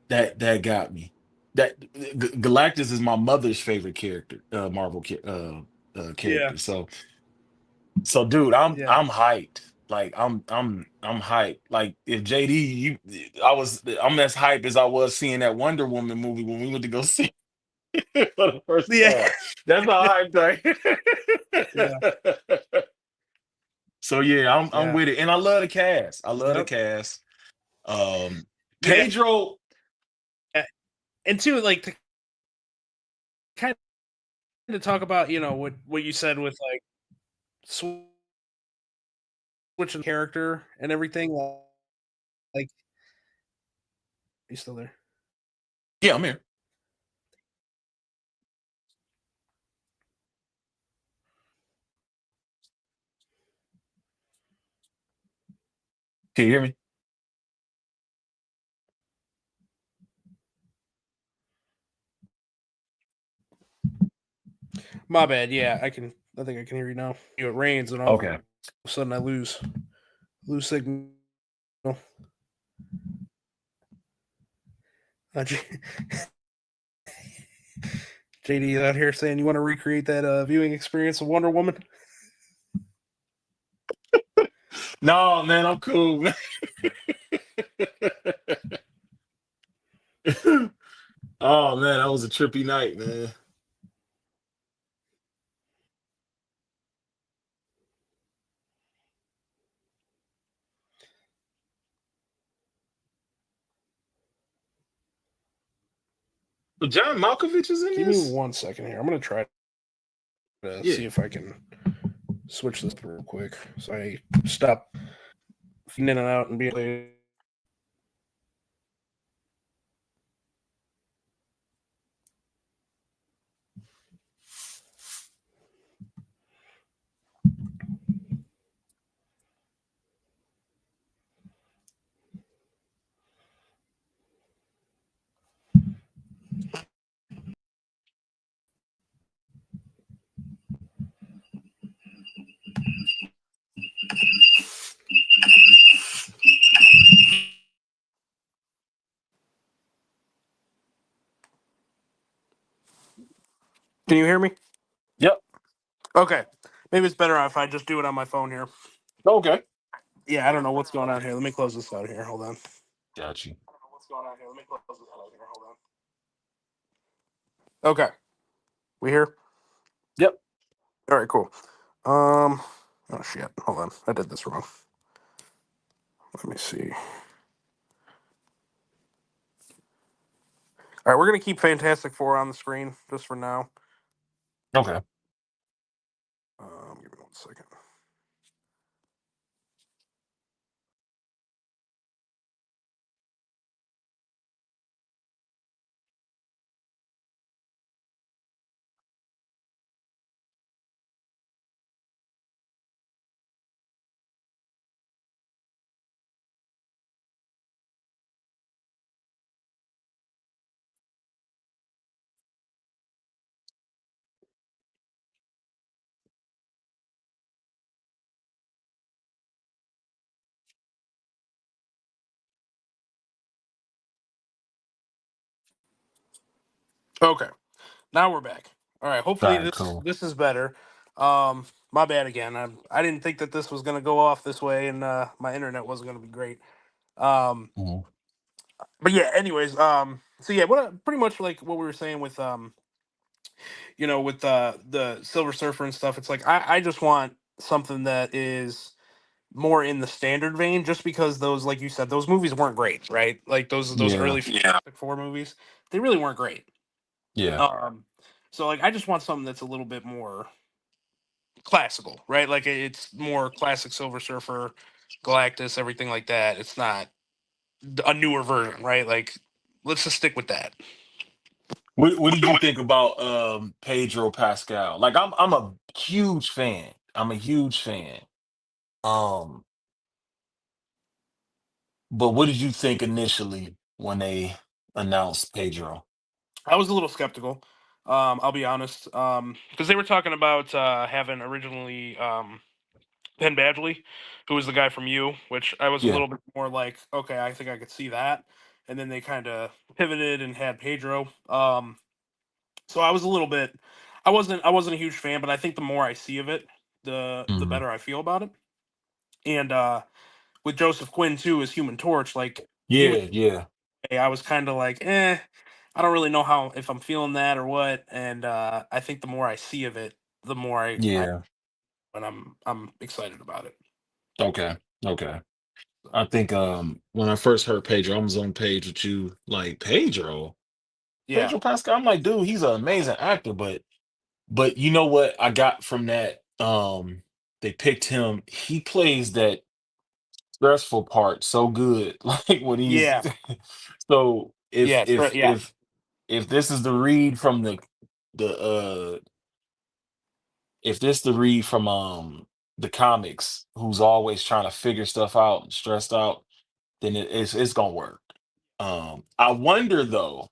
that got me. that Galactus is my mother's favorite character, Yeah, character. So, dude, I'm yeah, I'm hyped. Like I'm hyped. Like if JD, I'm as hyped as I was seeing that Wonder Woman movie when we went to go see it for the first yeah, time. That's how hyped yeah, I. So yeah, I'm yeah. with it, and I love the cast. I love the Yep. cast. Um, Yeah, Pedro. and two, like to kind of talk about what you said with like switching character and everything. Like, you still there? Yeah, I'm here. Can you hear me? My bad. Yeah, I can. I think I can hear you now. It rains, and all of Okay. a sudden I lose signal. J- JD out here saying you want to recreate that viewing experience of Wonder Woman. No, man, I'm cool, man. Oh man, that was a trippy night, man. But John Malkovich is in Give me this? 1 second here. I'm gonna try to Yeah. see if I can switch this real quick. So I stop in and out and be like, can you hear me? Yep. Okay. Maybe it's better if I just do it on my phone here. Okay. Yeah, I don't know what's going on here. Let me close this out here. Hold on. Got you. Okay. We here? Yep. All right, cool. Um oh shit. Hold on. I did this wrong. Let me see. All right, we're gonna keep Fantastic Four on the screen just for now. Okay. Give me 1 second. Okay. Now we're back. All right. All Hopefully right, this cool. this is better. My bad again. I didn't think that this was gonna go off this way, and my internet wasn't gonna be great. Um, Mhm. but yeah. Anyways, so yeah, what pretty much like what we were saying with with the Silver Surfer and stuff. It's like I just want something that is more in the standard vein, just because those, like you said, those movies weren't great, right? Like those Yeah. early Fantastic Four movies, they really weren't great. Yeah. Um, so like I just want something that's a little bit more classical, right? Like it's more classic Silver Surfer, Galactus, everything like that. It's not a newer version, right? Like let's just stick with that. What did you think about Pedro Pascal? Like I'm a huge fan. I'm a huge fan. Um, but what did you think initially when they announced Pedro? I was a little skeptical. I'll be honest, because they were talking about having originally Penn Badgley, who was the guy from You, which I was a Yeah. little bit more like, okay, I think I could see that. and then they kind of pivoted and had Pedro. So I was a little bit, I wasn't a huge fan, but I think the more I see of it, the Mhm. better I feel about it. And with Joseph Quinn too as Human Torch, like he was, Yeah, yeah, I was kind of like, I don't really know how if I'm feeling that or what. And I think the more I see of it, the more I yeah. and I'm excited about it. Okay, okay. So, I think when I first heard Pedro, I was on page with you. Like Pedro, yeah, Pedro Pascal. I'm like, dude, he's an amazing actor, but you know what I got from that? They picked him. He plays that stressful part so good. Like when he's yeah, so yeah, yeah, if this is the read from the if this the read from the comics, who's always trying to figure stuff out and stressed out, then it's gonna work. I wonder though,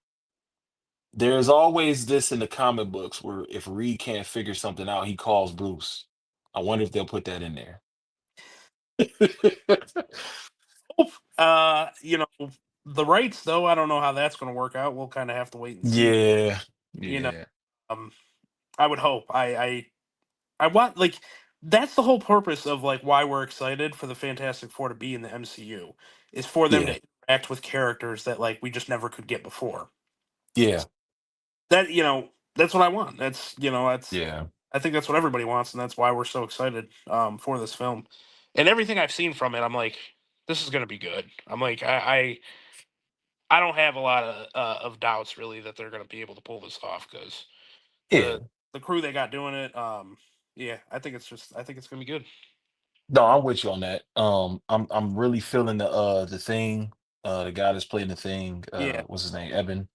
there's always this in the comic books where if Reed can't figure something out, he calls Bruce. I wonder if they'll put that in there. you know, the rights though, I don't know how that's going to work out. We'll kind of have to wait and see. Yeah, You know, yeah, um, I would hope. I want like that's the whole purpose of like why we're excited for the Fantastic Four to be in the MCU is for them yeah, to interact with characters that like we just never could get before. yeah, That that's what I want. That's yeah. I think that's what everybody wants, and that's why we're so excited for this film. And everything I've seen from it, I'm like, this is going to be good. I'm like, I don't have a lot of doubts really that they're going to be able to pull this off because Yeah. the crew they got doing it, yeah, I think it's going to be good. No, I'm with you on that. I'm really feeling the thing. The guy that's playing the thing. Yeah, What's his name? Evan.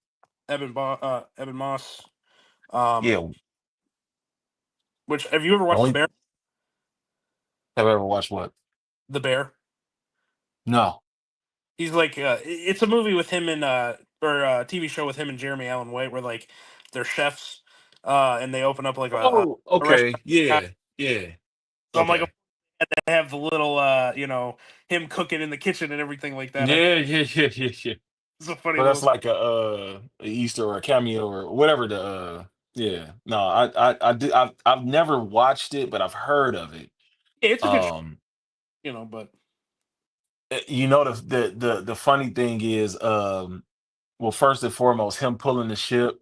Evan Moss. Um, Yeah. which have you ever The watched only have I ever watched what? The Bear? No. He's like, it's a movie with him and or a TV show with him and Jeremy Allen White where like they're chefs, and they open up like Oh, a restaurant. okay. Yeah, yeah. So I'm like, Okay. they have the little, him cooking in the kitchen and everything like that. Yeah, yeah, yeah, yeah, yeah. It's a funny So that's little. like a Easter or a cameo or whatever the yeah. No, I've never watched it, but I've heard of it. Yeah, it's a good, Um but you know the funny thing is well, first and foremost, him pulling the ship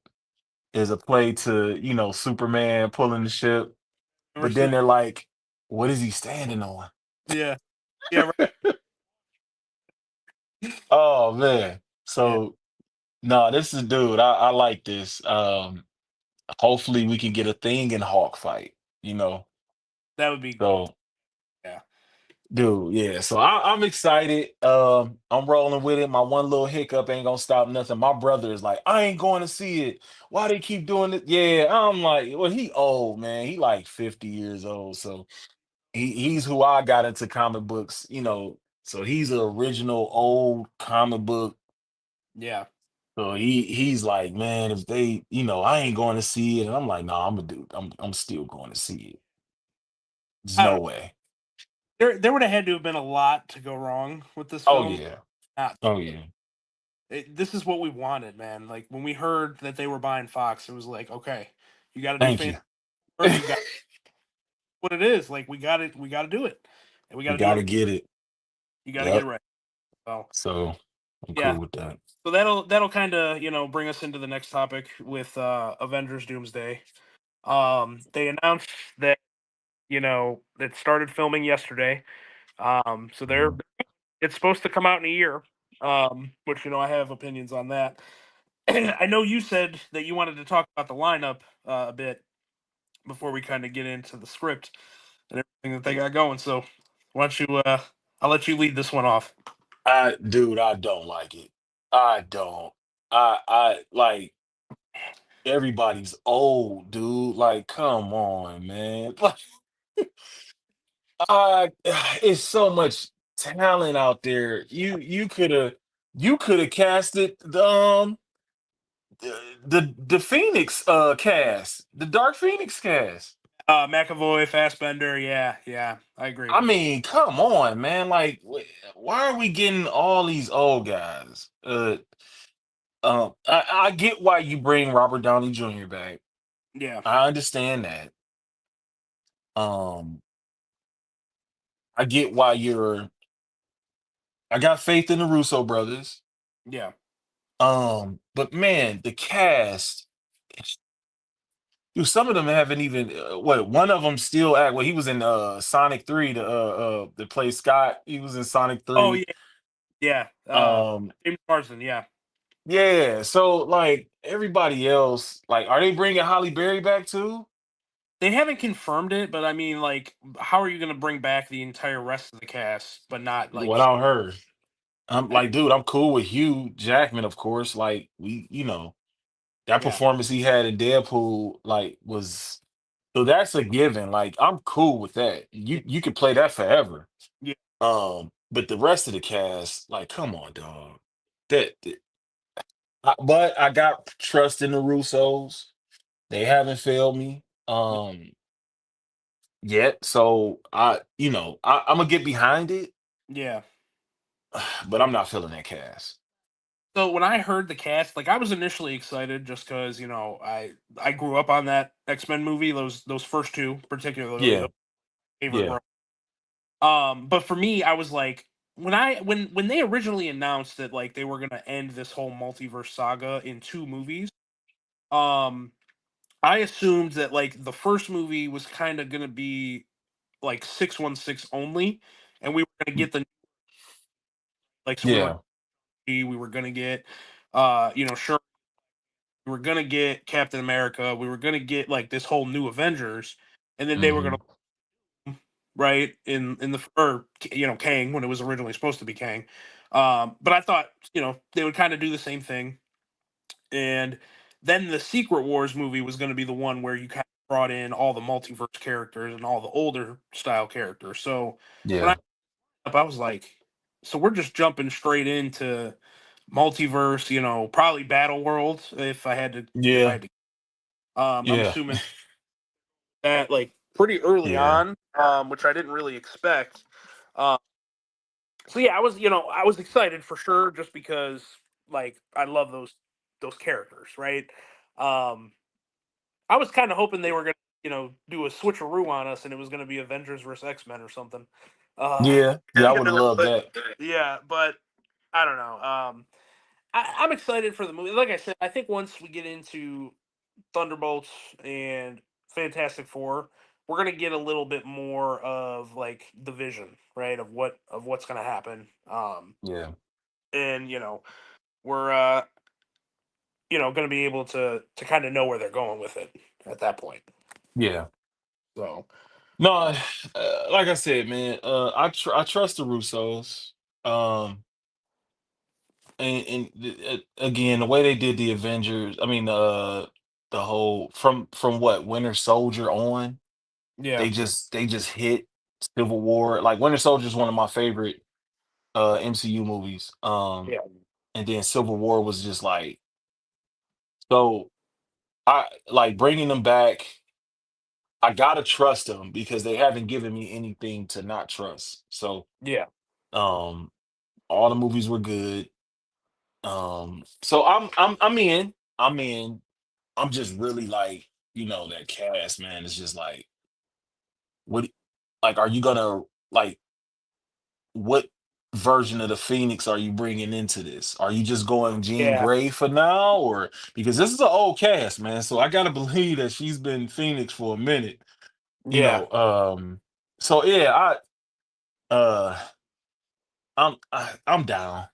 is a play to, Superman pulling the ship. never But seen. then they're like, what is he standing on? Yeah, yeah, right, Oh man. yeah. So no, this is dude. I like this. Hopefully we can get a thing in Hawk fight, you know. That would be, So yeah. dude, yeah. So I'm excited. I'm rolling with it. My one little hiccup ain't gonna stop nothing. My brother is like, I ain't going to see it. Why they keep doing it? Yeah, I'm like, well, he old, man. He like 50 years old. So he's who I got into comic books, So he's an original old comic book. Yeah. So he's like, man, if they, I ain't going to see it. And I'm like, no, I'm a dude. I'm still going to see it. There's I don't no know. way. There would have had to have been a lot to go wrong with this Oh film. yeah. Not Oh yeah. this is what we wanted, man. Like when we heard that they were buying Fox, it was like, okay, you got to do Thank fan you. or you got what it is. Like we got to do it, and we got We to do got it. to get it. You got to get it Yep. right. So So I'm yeah, cool with that. so that'll kind of bring us into the next topic with Avengers Doomsday. They announced that it started filming yesterday. So Mhm. it's supposed to come out in a year. Which I have opinions on that. I know you said that you wanted to talk about the lineup a bit before we kind of get into the script and everything that they got going. So why don't you? I'll let you lead this one off. Dude, I don't like it. I don't. I like everybody's old, dude. Like, come on, man. Like, I it's so much talent out there. You could have casted the Phoenix cast, the Dark Phoenix cast. McAvoy, Fassbender. Yeah, yeah, I agree. I mean, come on, man. Like, why are we getting all these old guys? I get why you bring Robert Downey Jr. back. Yeah, I understand that. Um, I get why you're. I got faith in the Russo brothers. yeah. But man, the cast, dude, some of them haven't even. What one of them still act? Well, he was in Sonic 3 to play Scott. He was in Sonic Oh 3. yeah, yeah. Um, James Marsden. Yeah, yeah. So like everybody else, like, are they bringing Holly Berry back too? they haven't confirmed it, but I mean, like, how are you going to bring back the entire rest of the cast, but not like? What I heard. I'm like, dude, I'm cool with Hugh Jackman, of course. Like, that Yeah, performance he had in Deadpool, like, was so that's a given. Like, I'm cool with that. yeah, You could play that forever. yeah. But the rest of the cast, like, come on, dog. But I got trust in the Russos. They haven't failed me yet. So I'm gonna get behind it, Yeah. but I'm not feeling that cast. So when I heard the cast, like I was initially excited just because I grew up on that X-Men movie, those first two particularly, Yeah, the favorite yeah, role. But for me, I was like, when they originally announced that like they were gonna end this whole multiverse saga in two movies, um, I assumed that like the first movie was kind of gonna be like 616 only, and we were gonna get the like so yeah. we were gonna get sure we were gonna get Captain America, we were gonna get like this whole new Avengers, and then they were Hmm. gonna right in the or Kang when it was originally supposed to be Kang. But I thought they would kind of do the same thing, and then the Secret Wars movie was going to be the one where you kind of brought in all the multiverse characters and all the older style characters. So when Yeah, I was like, so we're just jumping straight into multiverse, probably Battle World if I yeah, had to. I'm yeah, assuming that like pretty early yeah, on, which I didn't really expect. Um, so yeah, I was excited for sure, just because like I love those characters, right? Um, I was kind of hoping they were gonna do a switcheroo on us, and it was gonna be Avengers versus X-Men or something. Uh, yeah, yeah. I would have loved but that. yeah, but I don't know. I'm excited for the movie. Like I said, I think once we get into Thunderbolts and Fantastic Four, we're gonna get a little bit more of like the vision, right, of what's gonna happen. Yeah, And we're gonna be able to kind of know where they're going with it at that point. yeah. So No, like I said, man, I trust the Russos. Um, again, the way they did the Avengers, I mean, the whole from what Winter Soldier on, yeah, they just hit Civil War. Like Winter Soldier is one of my favorite MCU movies. yeah, And then Civil War was just like so. I like bringing them back. I gotta trust them because they haven't given me anything to not trust. So yeah, um, all the movies were good. So I'm in. I'm in. I'm just really like, that cast, man. It's just like, what, like, are you gonna like, what version of the Phoenix are you bringing into this? Are you just going Jean yeah, Grey for now, or because this is an old cast, man? So I gotta believe that she's been Phoenix for a minute. You yeah, know, so yeah, uh, I'm down.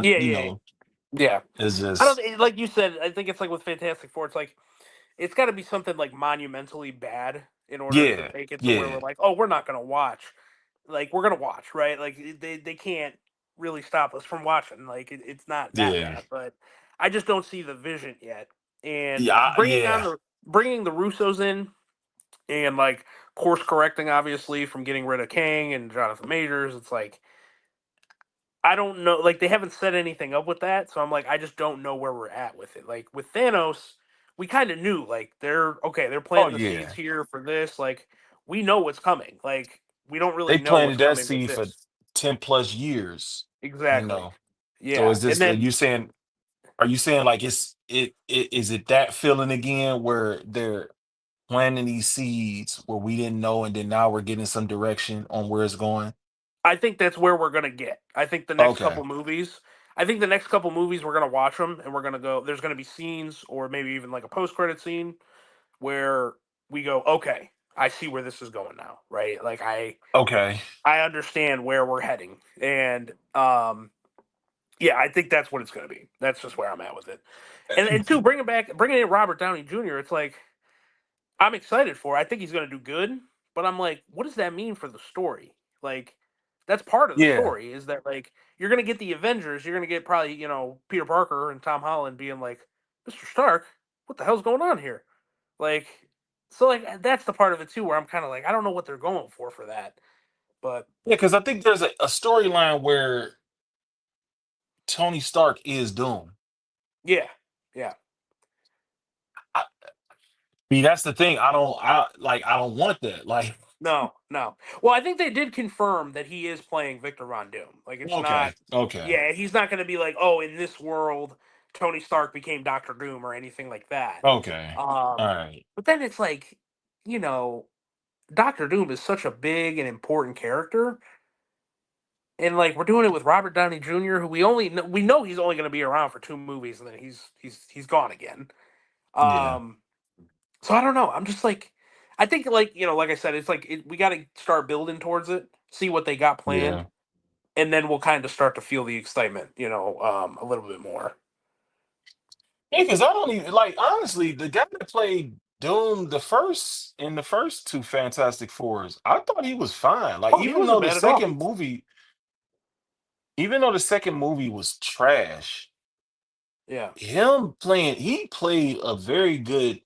yeah, You yeah, know, yeah. it's I don't just like you said. I think it's like with Fantastic Four. It's like it's got to be something like monumentally bad in order to yeah, make it to where we're yeah, like, oh, we're not gonna watch. Like we're gonna watch, right? Like they can't really stop us from watching. Like it's not that yeah, bad, but I just don't see the vision yet. And yeah, bringing the Russos in and like course correcting, obviously, from getting rid of Kang and Jonathan Majors. It's like I don't know. Like they haven't set anything up with that, so I'm like I just don't know where we're at with it. Like with Thanos. we kind of knew like they're Oh planting the seeds yeah, here for this. Like we know what's coming. Like we don't really they know what's planted that coming with seed for this. 10 plus years. You Exactly. know. So Yeah. is And this? Are then you saying? Are you saying like is it that feeling again where they're planting these seeds where we didn't know, and then now we're getting some direction on where it's going? I think that's where we're gonna get. I think the next Okay. couple movies. I think the next couple movies we're gonna watch them and we're gonna go. There's gonna be scenes or maybe even like a post credit scene where we go, okay, I see where this is going now, right? Like Okay. I understand where we're heading, and yeah, I think that's what it's gonna be. That's just where I'm at with it. And two, bringing in Robert Downey Jr. It's like I'm excited for. I think he's going to do good, but I'm like, what does that mean for the story? Like, that's part of the Yeah. story is that like you're going to get the Avengers, you're going to get probably Peter Parker and Tom Holland being like, Mr. Stark, what the hell's going on here? Like, so like that's the part of it too where I'm kind of like I don't know what they're going for that, but Yeah, because I think there's a storyline where Tony Stark is Doom. yeah, yeah. I mean, that's the thing. I don't want that. Like, No, no. Well, I think they did confirm that he is playing Victor Von Doom. Like it's okay, not okay, yeah, he's not going to be like, "Oh, in this world Tony Stark became Doctor Doom" or anything like that. okay. All Um right. but then it's like, you know, Doctor Doom is such a big and important character and like we're doing it with Robert Downey Jr. who we know he's only going to be around for two movies and then he's gone again. Yeah, Um So I don't know. I'm just like, I think like like I said, it's like we got to start building towards it, see what they got planned, yeah. and then we'll kind of start to feel the excitement, a little bit more. Yeah, because I don't even like honestly, the guy that played Doom the first two Fantastic Fours, I thought he was fine. Like Oh, he wasn't bad at all. even though the second movie was trash, Yeah, he played a very good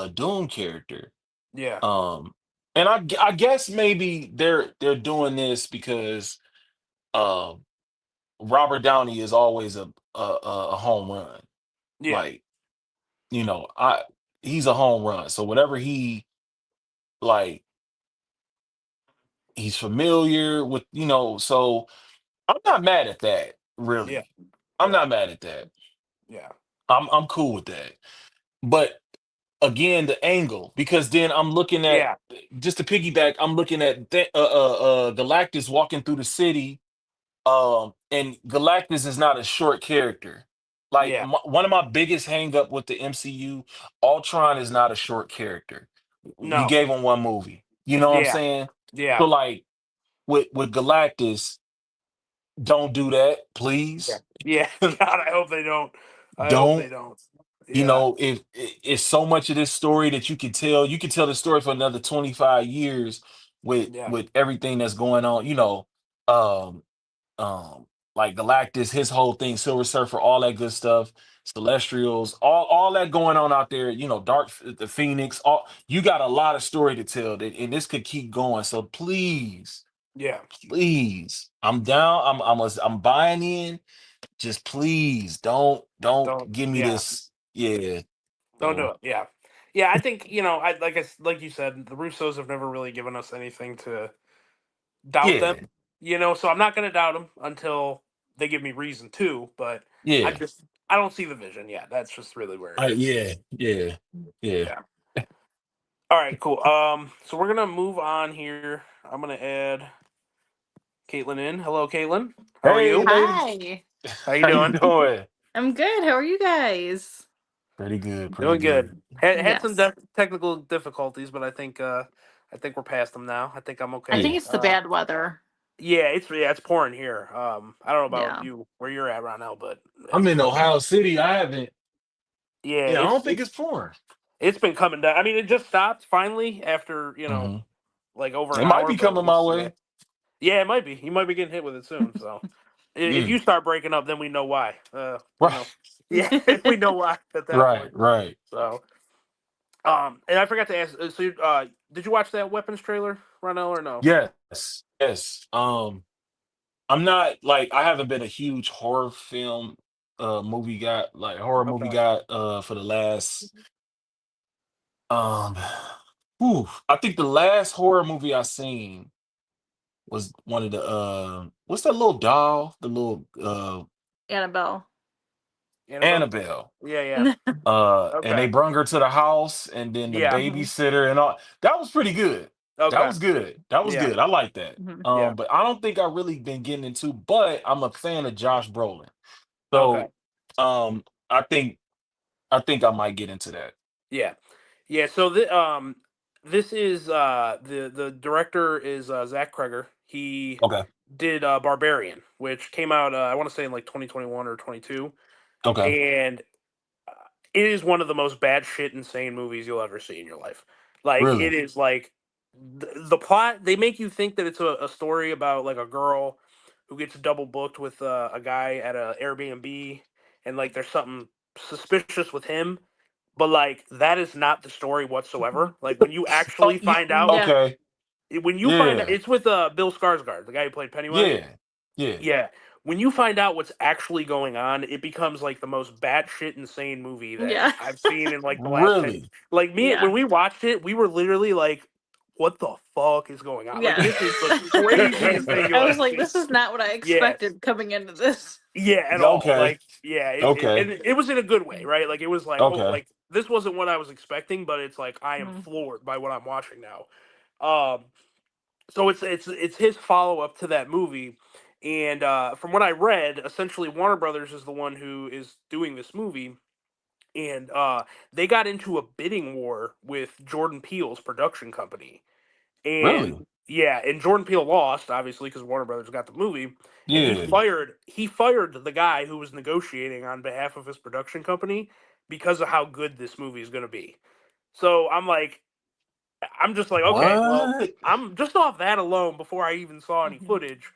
Doom character. yeah, Um and I guess maybe they're doing this because uh Robert Downey is always a home run. yeah, Like, I he's a home run. So whatever like he's familiar with, so I'm not mad at that, yeah, really. I'm yeah, not mad at that. yeah, I'm cool with that. But again, the angle, because then I'm looking at, yeah, just to piggyback, I'm looking at Galactus walking through the city. And Galactus is not a short character. Like yeah. one of my biggest hang up with the MCU, Ultron is not a short character. We No, gave him one movie. You know what I'm yeah, saying? yeah, So like with Galactus, don't do that, yeah, please. yeah. God, I hope they don't. I hope they Don't. don't. Yeah, If it's so much of this story that you can tell the story for another 25 years yeah, with everything that's going on, um um like Galactus, his whole thing, Silver Surfer, all that good stuff, Celestials, all that going on out there, the Phoenix, all you got a lot of story to tell, and this could keep going. So please, yeah. please, I'm down. I'm buying in. Just please don't Don't. give me Yeah. this. Yeah. Don't do So it. Yeah, yeah. I think like you said, the Russos have never really given us anything to doubt them. yeah, So I'm not going to doubt them until they give me reason to. But I yeah. just I don't see the vision yet. That's just really where it is. Yeah, yeah, yeah. Yeah. All right. Cool. So we're gonna move on here. I'm gonna add Caitlin in. Hello, Caitlin. How are Hey, you? lady, Hi. How you how you doing? doing? I'm good. How are you guys? Pretty good, pretty Doing good. good. Had some Yes. technical difficulties, but I think we're past them now. I think I'm I think okay. Yeah. it's the bad weather. Yeah, it's pouring here. I don't know about Yeah. you where you're at right now, but I'm it's in fucking Ohio City. I haven't. yeah, Yeah, I it's don't think it's it's pouring. it's been coming down. I mean, it just stopped finally after Hmm. like over an It might hour, be but coming my it's yeah, way. yeah, it might be. You might be getting hit with it soon. So if Mm. you start breaking up, then we know why. Right, Yeah, we know why at that right, point. right. So and I forgot to ask. Did you watch that Weapons trailer, Ronell, or no? Yes, yes. I'm not like I haven't been a huge horror movie guy, like horror movie Okay. guy, for the last. Um, I think the last horror movie I seen was one of the what's that little doll? The little Annabelle. Annabelle. Annabelle. Yeah, yeah. And they Okay. brung her to the house, and then the Yeah. Mhm. babysitter and all. That was pretty good. That Okay. was good. That was Yeah. good. I like that. Mhm. Yeah. But I don't think I really been getting into. But I'm a fan of Josh Brolin, Okay. so um, I think I might get into that. Yeah. Yeah. So this is the director is Zach Kreger. He Okay. did Barbarian, which came out I want to say in like 2021 or 22, Okay. and uh, it is one of the most bad shit insane movies you'll ever see in your life. Like it Really? is like the plot. They make you think that it's a story about like a girl who gets double booked with a guy at a Airbnb, and like there's something suspicious with him. But like that is not the story whatsoever. Like when you Oh, actually find out, Yeah. okay. when you find out, Yeah. it's with Bill Skarsgård, the guy who played Pennywise. Yeah. Yeah. Yeah. When you find out what's actually going on, it becomes like the most batshit insane movie that Yeah. I've seen in like the last 10. Really? Like me, when Yeah. we watched it, we were literally like, what the fuck is going on? Like, Yeah. this is the craziest thing I you'll was ever like, see. this is not what I Yeah. expected coming into this. Yeah, at all. Okay. Like, yeah, Okay. and it was in a good way, right? Like, it was like, oh, Okay. like, this wasn't what I was expecting, but it's like, I am Mhm. floored by what I'm watching now. Um, so it's his follow up to that movie, and from what I read, essentially Warner Brothers is the one who is doing this movie, and they got into a bidding war with Jordan Peele's production company, and Really? yeah, and Jordan Peele lost obviously because Warner Brothers got the movie, and Yeah. he fired the guy who was negotiating on behalf of his production company because of how good this movie is going to be. So I'm just like, okay, well, What? I'm just off that alone before I even saw any Mhm. footage.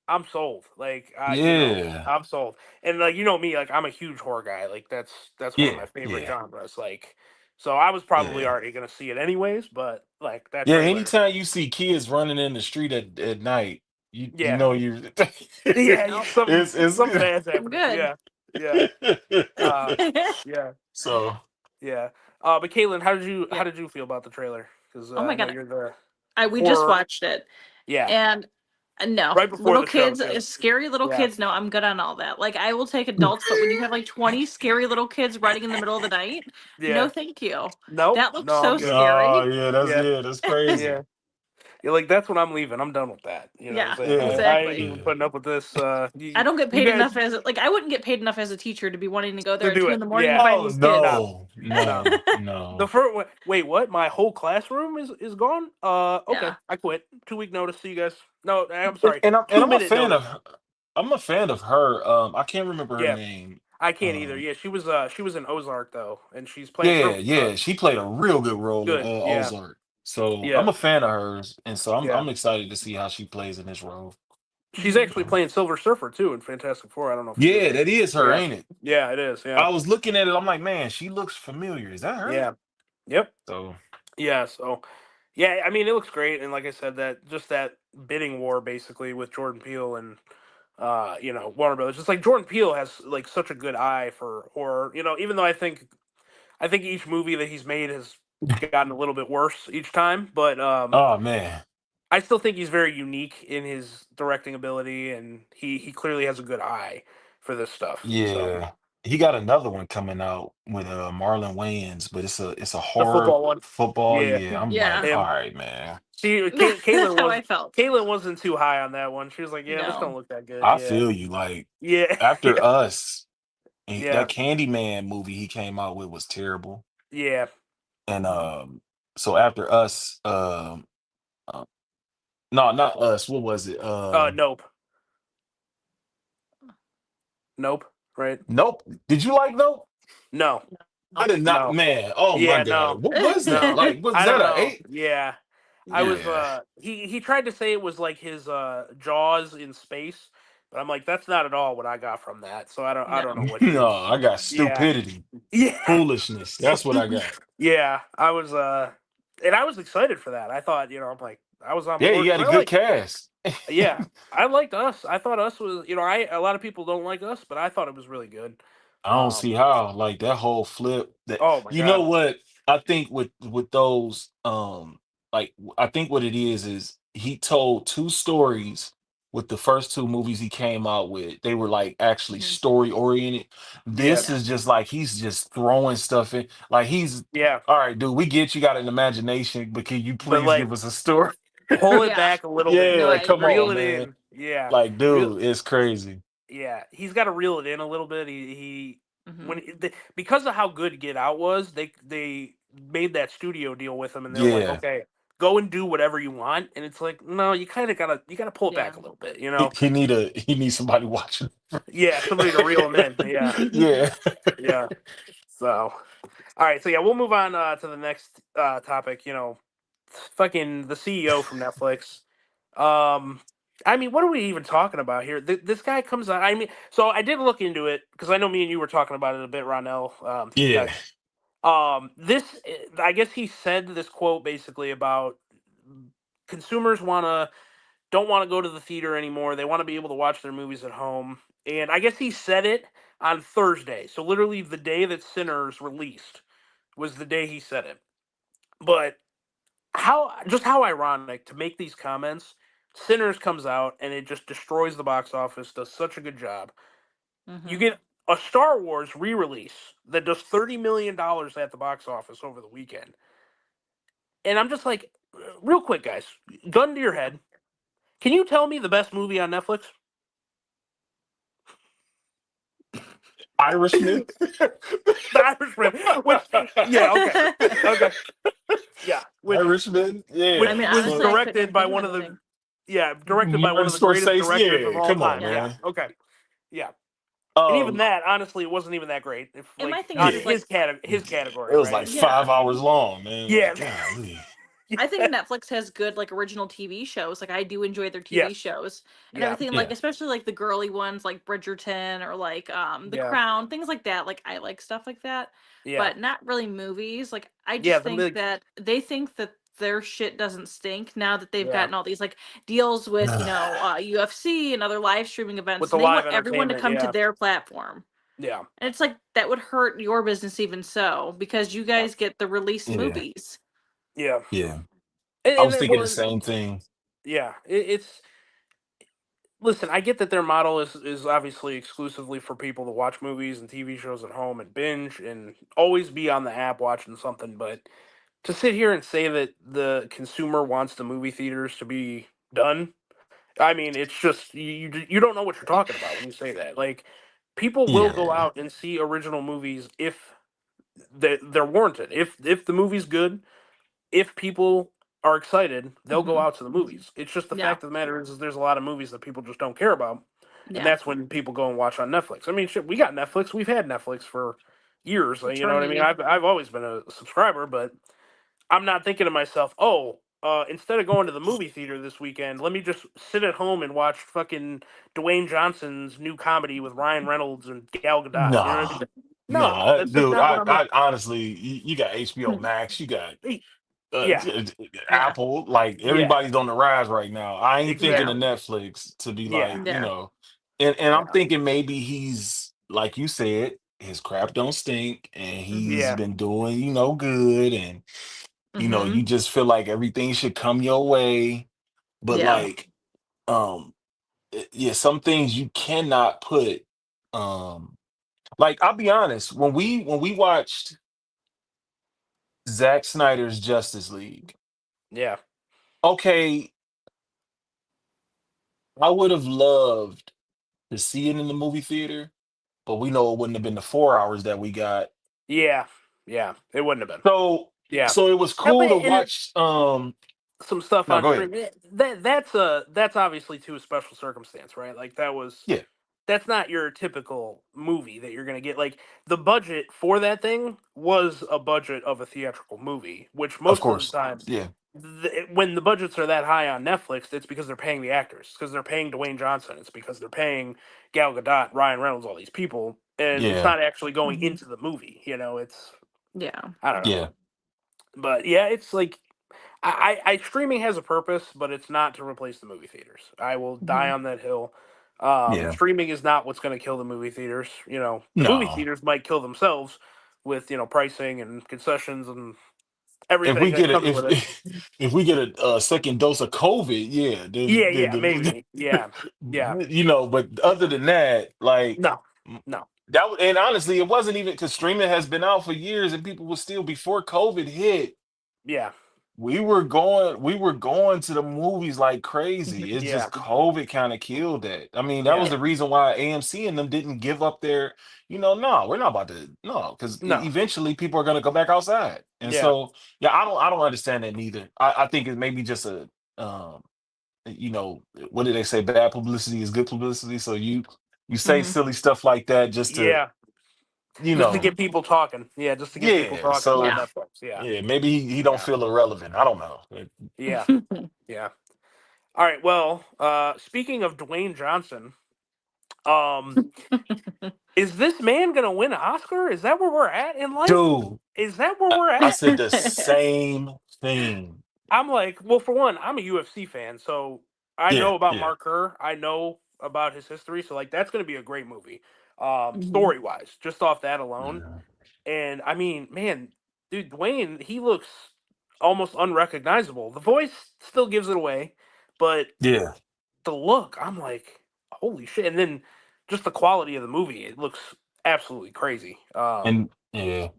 I'm sold. Like, Yeah. I'm sold. And like, you know me, like, I'm a huge horror guy. Like, that's one of Yeah. my favorite Yeah. genres. Like, so I was probably Yeah. already gonna see it anyways. But like that Yeah. trailer, Anytime you see kids running in the street at night, you yeah, know you yeah, Nope. it's something good. bad's I'm happening. good. Yeah, yeah, uh, yeah, So yeah. But Caitlin, how Yeah. did you feel about the trailer? Because Oh my I know god. you're the We just horror. watched it. Yeah, And no, right before little the show kids, too. scary little Yeah. kids. No, I'm good on all that. Like, I will take adults, but when you have like 20 scary little kids running in the middle of the night, no, Yeah. thank you. Nope. That looks No, I'm so good. oh scary. Yeah. yeah, that's Yeah. crazy. Yeah, like that's when I'm leaving. I'm done with that. You know what I'm Yeah, saying? Yeah. I ain't exactly. even Yeah. putting up with this. I don't get You paid guys enough as like I wouldn't get paid enough as a teacher to be wanting to go to there at do two in it. the morning to Yeah. find Oh these kids. No. no, No. no, The no. first wait, what? My whole classroom is gone? Okay. Yeah, I quit. 2 week notice. See you guys. No, I'm sorry. And two I'm a minute fan of notice. I'm a fan of her. I can't remember her Yeah. name. I can't either. Um, Yeah, she was in Ozark though, and she's playing yeah, her yeah, she played a real good role in good. Yeah. Ozark. So I'm Yeah. a fan of hers, and so Yeah. I'm excited to see how she plays in this role. She's hmm actually playing Silver Surfer too in Fantastic Four. I don't know if you. Yeah, that is her, Yeah. ain't it? Yeah, it is. Yeah. I was looking at it. I'm like, man, she looks familiar. Is that her? Yeah. Yep. So Yeah. So, yeah. I mean, it looks great, and like I said, that just that bidding war basically with Jordan Peele and Warner Brothers. It's like Jordan Peele has like such a good eye for horror. Even though I think each movie that he's made has gotten a little bit worse each time, but oh man. I still think he's very unique in his directing ability, and he clearly has a good eye for this stuff. So Yeah. He got another one coming out with Marlon Wayans, but it's a the horror football one, football. yeah, Yeah, I'm like, yeah. all him. right, man. See, That's how I felt. Caitlin wasn't too high on that one. She was like, "Yeah, this don't No. look that good." I Yeah, feel you. Like yeah, after yeah, us, yeah, that Candyman movie he came out with was terrible. yeah. And so after us, uh, no, not us. What was it? Nope, nope. Right? Nope. Did you like Nope? No, I did not, no. man. Oh my Yeah, God. no, What was that? no. Like, was I that don't a know. eight? Yeah, I was. Yeah. He tried to say it was like his Jaws in space, but I'm like, that's not at all what I got from that. So I don't know No. what he No, was. I got Yeah, stupidity, yeah, foolishness. That's what I got. yeah. I was and I was excited for that. I thought, I'm like, I was on Yeah, board you had because a I good like. cast. Yeah, I liked Us. I thought Us was, I a lot of people don't like Us, but I thought it was really good. I don't see how. Like that whole flip. That Oh my you know god. what? I think with those, like I think what it is he told two stories with the first two movies he came out with. They were like actually Mhm. story oriented. Yeah, This Yeah. is just like he's just throwing stuff in. Like he's yeah, all right, dude. We get you got an imagination, but can you but please like give us a story? pull it Yeah. back a little bit, No, Yeah, I like come reel on, agree. it man. in. Yeah, Like, real. dude, it's crazy. Yeah, he's got to reel it in a little bit. He Hmm. when because of how good Get Out was, they made that studio deal with him, and they're like, Yeah, okay, go and do whatever you want. And it's like, no, you kind of gotta pull it Yeah. back a little bit, you he know? he need somebody watching. Yeah, somebody to reel him in. Yeah, Yeah. yeah. So, all right, so yeah, we'll move on to the next topic. You know, fucking the CEO from Netflix. Um, I mean, what are we even talking about here? This guy comes out. I mean, so I did look into it because I know me and you were talking about it a bit, Ronell. Through Yeah. text. This I guess he said this quote basically about consumers don't want to go to the theater anymore. They want to be able to watch their movies at home. And I guess he said it on Thursday. So literally the day that Sinners released was the day he said it. But how ironic to make these comments. Sinners comes out and it just destroys the box office, does such a good job. You Hmm. get a Star Wars re-release that does $30 million at the box office over the weekend. And I'm just like, real quick, guys, gun to your head. Can you tell me the best movie on Netflix? Irishman. The Irishman, which yeah, okay, okay, yeah, Irishman. I Yeah. mean, was honestly, I couldn't directed even by think of one of the anything. directed by one Martin of the greatest Scorsese. directors of Yeah. all Come on, time. Yeah. Yeah, man. okay, yeah, and even Um, that, honestly, it wasn't even that great. If And my like thing on is yeah. like, his It category, was right? like And, yeah. 5 hours long, man. yeah, Like, golly. I yeah, think Netflix has good like original TV shows. Like I do enjoy their TV yes, shows and yeah, everything. Like Yeah. especially like the girly ones, like Bridgerton or like The yeah, Crown, things like that. Like I like stuff like that, yeah, but not really movies. Like I yeah. just think that they think that their shit doesn't stink now that they've Yeah, gotten all these like deals with UFC and other live streaming with events, the and they live want everyone to entertainment. come to Yeah, their platform. yeah, And it's like that would hurt your business even so because you yeah, guys get the released Yeah. movies. yeah. Yeah. And, I was and thinking the well, same thing. yeah, it's listen, I get that their model is obviously exclusively for people to watch movies and TV shows at home and binge and always be on the app watching something, but to sit here and say that the consumer wants the movie theaters to be done, I mean, it's just you don't know what you're talking about when you say that. Like people will go Yeah. out and see original movies if they're warranted. If the movie's good, if people are excited, they'll go Hmm. out to the movies. It's just the Yeah. fact of the matter is there's a lot of movies that people just don't care about, and Yeah. that's when people go and watch on Netflix. I mean, shit, we got Netflix. We've had Netflix for years. You know what I mean? Eternity. I've always been a subscriber, but I'm not thinking to myself, oh. Instead of going to the movie theater this weekend, let me just sit at home and watch fucking Dwayne Johnson's new comedy with Ryan Reynolds and Gal Gadot. You know what I Nah. mean? No, Nah, that's just dude. not what I'm I into. honestly, you got HBO Max, you got Yeah, Yeah. Apple. Like yeah, everybody's on the rise right now. I ain't thinking Yeah. of exactly. Netflix to be Yeah, like, Yeah. and I'm yeah, thinking maybe he's like you said, his crap don't stink, and Hmm. he's yeah, been doing good, and Hmm. you just feel like everything should come your way, but Yeah. yeah, like, yeah, some things you cannot put, um, like I'll be honest, when we watched Zack Snyder's Justice League. yeah. Okay, I would have loved to see it in the movie theater, but we know it wouldn't have been the 4 hours that we got. Yeah, yeah, it wouldn't have been. So Yeah, so it was yeah, but cool to watch. some stuff No, on go ahead. stream. That's obviously to a special circumstance, right? Like Yeah, that's not your typical movie that you're gonna get. Like the budget for that thing was a budget of a theatrical movie, which of most of the course. time, Yeah, when the budgets are that high on Netflix, it's because they're paying the actors, because they're paying Dwayne Johnson, it's because they're paying Gal Gadot, Ryan Reynolds, all these people, and it's yeah, not actually going Hmm. into the movie. You know, it's Yeah. I don't know, yeah, but yeah, it's like streaming has a purpose, but it's not to replace the movie theaters. I will die Hmm. on that hill. yeah. Streaming is not what's going to kill the movie theaters. You know, the movie No, theaters might kill themselves, with pricing and concessions and If everything we that get comes a with it. if we get a second dose of COVID, yeah, Yeah, maybe. Yeah, yeah. but other than that, like No, m- no. and honestly, it wasn't even because streaming has been out for years, and people were still before COVID hit. Yeah, We were going to the movies like crazy. It's yeah, just COVID kind of killed that. I mean, that yeah. was the reason why AMC and them didn't give up their, no, we're not about to, no, because No, eventually people are gonna go back outside. And yeah, so, yeah, I don't understand that neither. I think it may be just um, what did they say? Bad publicity is good publicity. So you say Mhm. silly stuff like that just to, yeah. you Just to know, get people talking. Yeah, just to get people yeah. talking about So Yeah. Netflix. Yeah, yeah, maybe he don't yeah, feel irrelevant. I don't know. yeah, yeah. All right. Well, speaking of Dwayne Johnson, um, is this man gonna win an Oscar? Is that where we're at in life? Dude, Is that where I, we're I at? said the same thing. I'm like, well, for one, I'm a UFC fan, so I Yeah, know about yeah. Mark Kerr. I know about his history, so like that's gonna be a great movie, Mhm. story wise, just off that alone. Mhm. And I mean, man, dude, Dwayne, he looks almost unrecognizable. The voice still gives it away, but Yeah. the look, I'm like, holy shit! And then just the quality of the movie, it looks absolutely crazy. And yeah.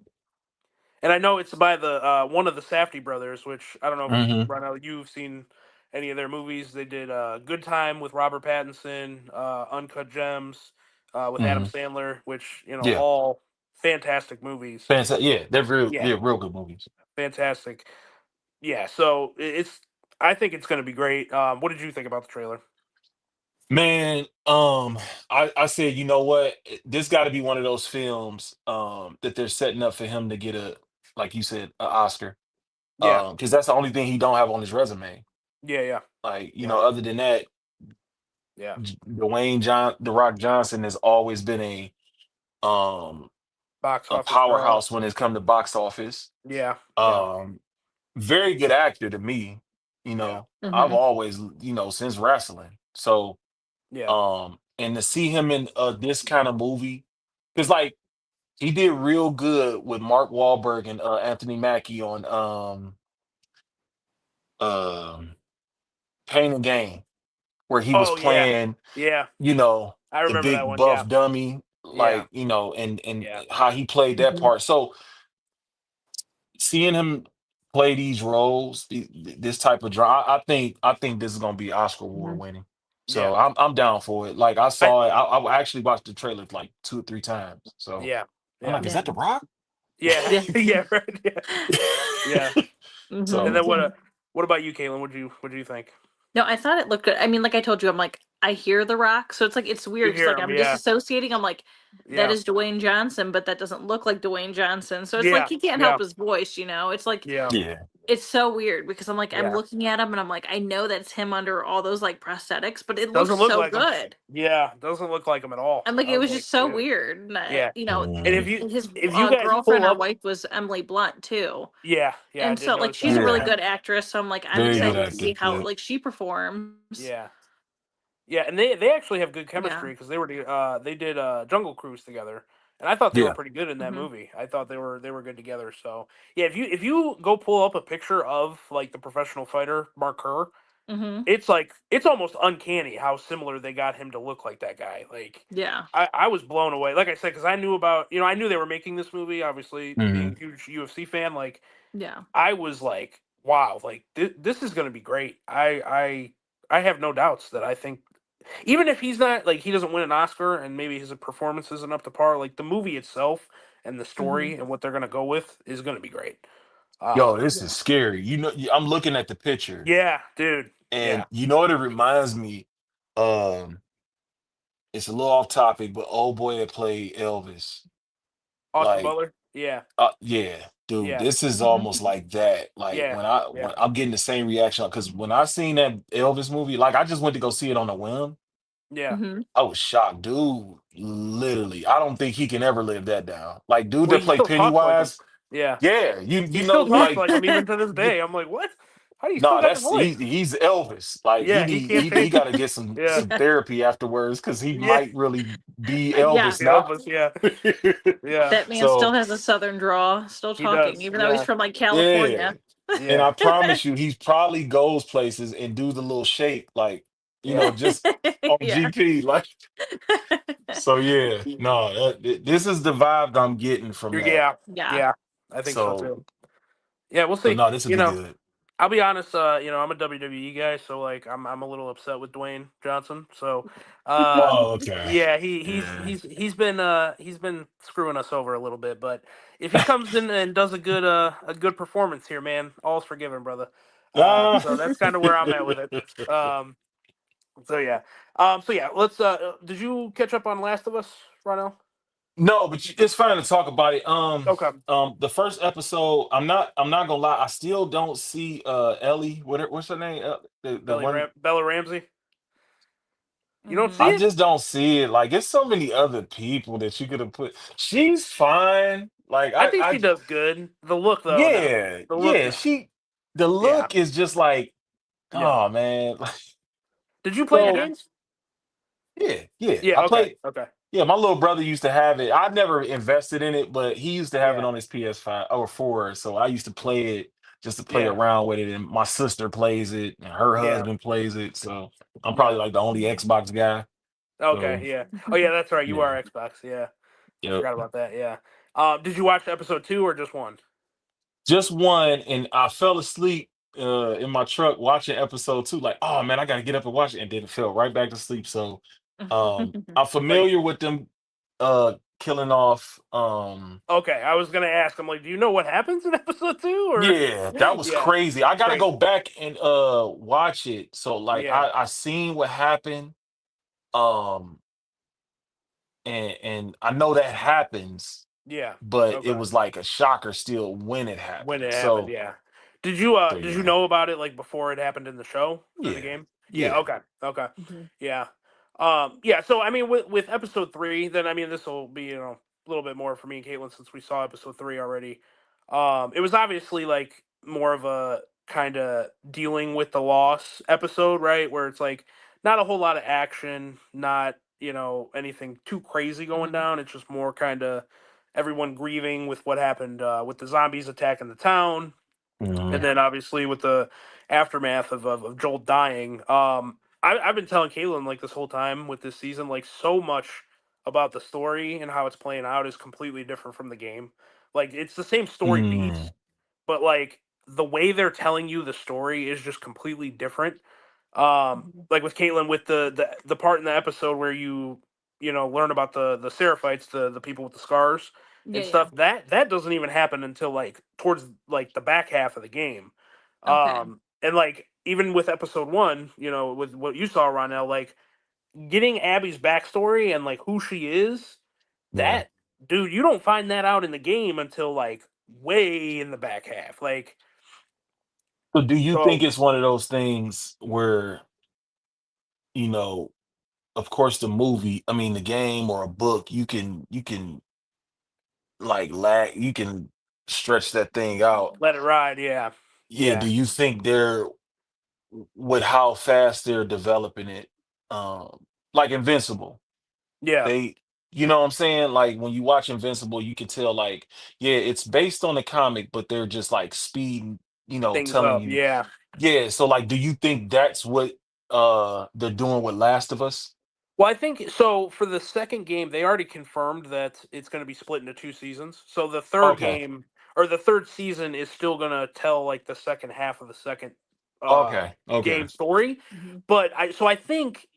And I know it's by the one of the Safdie brothers, which I don't know if Hmm. Ronell, you've seen any of their movies. They did Good Time with Robert Pattinson, Uncut Gems with Adam Hmm. Sandler, which Yeah. all fantastic movies. Fantastic. Yeah, Yeah, they're real good movies. fantastic. Yeah, so it's. I think it's going to be great. What did you think about the trailer? Man, I said, you know what? This got to be one of those films that they're setting up for him to get like you said, an Oscar. Yeah, Because that's the only thing he don't have on his resume. yeah, Like, yeah, other than that, yeah. The Rock Johnson has always been um Box a office draw. powerhouse when it's come to box office. Yeah, yeah, Um, Very good actor to me. yeah, I've Mhm. always, since wrestling. So, yeah. and to see him in this kind of movie, because like he did real good with Mark Wahlberg and Anthony Mackie on um Pain and Gain, where he was Oh yeah, playing, yeah. I the remember that big one. Yeah, buff dummy, yeah, like, and yeah. how he played that Mhm. part. So seeing him play these roles, this type of drama, I think this is gonna be Oscar award Mhm. winning. Yeah. So I'm down for it. Like I I saw it, I actually watched the trailer like 2 or 3 times. So yeah. I'm Yeah. like, is that Yeah. The Rock? Yeah. Yeah. Yeah, right. Yeah. Yeah. And Mhm. then So what about you, Caitlin? What do you think? No, I thought it looked good. I mean, like I told you, I'm like, I hear The Rock, so it's like it's You weird because hear like him, I'm yeah. disassociating. I'm like, that Yeah. is Dwayne Johnson, but that doesn't look like Dwayne Johnson. So it's like Yeah. he can't Yeah. help his voice. It's like Yeah. yeah, it's so weird because I'm like I'm Yeah. looking at him and I'm like I know that's him under all those like prosthetics, but it looks Doesn't look so like him. good. Yeah, doesn't look like him at all. I'm like I it was was like, just so yeah. weird. And, Yeah. And mhm, his if you guys girlfriend pull or up, wife was Emily Blunt too. yeah, yeah, I And did so like notice she's that. a really yeah, Yeah. good actress, so I'm like I'm very Yeah. good excited to see actor. how Yeah, like she performs. Yeah. Yeah, and they actually have good Yeah. chemistry because they did Jungle Cruise together, and I thought they were yeah, pretty good in that Mhm. movie. I thought they were good together. So yeah, if you go pull up a picture of like the professional fighter Mark Kerr, Mhm. it's like it's almost uncanny how similar they got him to look like that guy. Like Yeah. I was blown away. Like I said, because I knew about I knew they were making this movie. Obviously, being hmm a huge UFC fan, like Yeah. I was like, wow, like this is gonna be great. I have no doubts that I think even if he's not like he doesn't win an Oscar and maybe his performance isn't up to par, like the movie itself and the Mhm. story and what they're gonna go with is gonna be great. Yo, Um, this is Yeah. scary. I'm looking at the picture, yeah, dude. and Yeah, you know what it reminds me. Um, it's a little off topic, but old boy that played Elvis, Austin like, Butler. Yeah, yeah, dude, yeah, this is Mhm. almost like that. Like yeah, when yeah. I'm getting the same reaction because when I seen that Elvis movie, like I just went to go see it on a whim. Yeah. Mhm. I was shocked, dude. Literally, I don't think he can ever live that down. Like, dude Well, that he played still talks like him. Pennywise, Yeah, yeah, he still talks like, like him even to this day. I'm like, what? How do you still No, got the that's voice? he's Elvis. Like Yeah, he can't he change. got to get some Yeah, therapy afterwards because he yeah, might really be Yeah. Elvis now. Elvis. Yeah, yeah, That man still So has a southern draw, still he talking, does. even though he's Yeah, from like yeah, California. and yeah, I promise you, he probably goes places and do the little shake, like yeah, just on Yeah. GP. Like so, yeah. No, this is the vibe I'm getting from that. yeah, Yeah. yeah. I think so So too. Yeah, we'll see. no, this will be good. I'll be honest. I'm a WWE guy, so like I'm a little upset with Dwayne Johnson. So, Oh, okay. yeah, Yeah. he's been screwing us over a little bit. But if he comes in and does a good performance here, man, all's forgiven, brother. Ah. So that's kind of where I'm at with it. Um, so yeah, let's. Did you catch up on Last of Us, Ronell? No, but it's fine to talk about it. Okay, The first episode, I'm not gonna lie, I still don't see Ellie. What's her name? The one. Bella Ramsey. You don't see I Hmm. it? just don't see it. Like, it's so many other people that you could have put. She's fine. Like, I think she does good. The look, though, no. yeah, The look, yeah. no. The Yeah, look is just like, yeah. oh man. Did you play the So games? yeah, yeah. Yeah. I Okay. played. Okay. Yeah, my little brother used to have it. I never invested in it, but he used to have it Yeah. on his PS5 or 4. So I used to play it just to play Yeah. around with it. And my sister plays it, and her Yeah. husband plays it. So I'm Yeah. probably like the only Xbox guy. Okay. So Yeah. Oh, yeah. That's right. You yeah, are Xbox. Yeah. I yep. forgot about that. Yeah. Did you watch episode 2 or just one? Just one, and I fell asleep in my truck watching episode 2. Like, oh man, I gotta get up and watch it, and then fell right back to sleep. So I'm Like, familiar with them killing off okay. I was gonna ask. I'm like, do you know what happens in episode 2 or? yeah, that was Yeah. crazy. I gotta go Crazy. back and watch it. So like Yeah. I seen what happened. Um and I know that happens, Yeah. but it Okay. was like a shocker still when it When happened. it happened. So Yeah. so Did you yeah. know about it like before it happened in the show or the Yeah. game? Yeah. Yeah. Okay. Okay. Mhm. Yeah. Yeah, so I mean with episode 3, then I mean this will be, a little bit more for me and Caitlin since we saw episode 3 already. It was obviously like more of a kind of dealing with the loss episode, right? Where it's like not a whole lot of action, not, anything too crazy going Mhm. down. It's just more kind of everyone grieving with what happened with the zombies attacking the town, and Mhm. then obviously with the aftermath of Joel dying. I've been telling Caitlin like this whole time with this season, like so much about the story and how it's playing out is completely different from the game. Like it's the same story Mm. beats, but like the way they're telling you the story is just completely different. Mhm. Like with Caitlin, with the part in the episode where you learn about the Seraphites, the people with the scars Yeah, and yeah. stuff. That doesn't even happen until like towards like the back half of the game. Okay. And like even with episode 1, with what you saw, Ronell, like getting Abby's backstory and like who she is, Yeah. that dude, you don't find that out in the game until like way in the back half. Like So do you think so, it's one of those things where, you know, of course I mean the game or a book, you can like you can stretch that thing out. let it ride. Yeah, Yeah, yeah, do you think they're with how fast they're developing it, like Invincible, yeah. they you know what I'm saying? Like when you watch Invincible, you can tell like, yeah, it's based on the comic, but they're just like speeding, Things telling up. you, Yeah. yeah. So like, do you think that's what they're doing with Last of Us? Well, I think so. For the second game, they already confirmed that it's going to be split into 2 seasons. So the third Okay. game or the third season is still going to tell like the second half of the second uh, Okay. Okay. game story. Mhm. But I think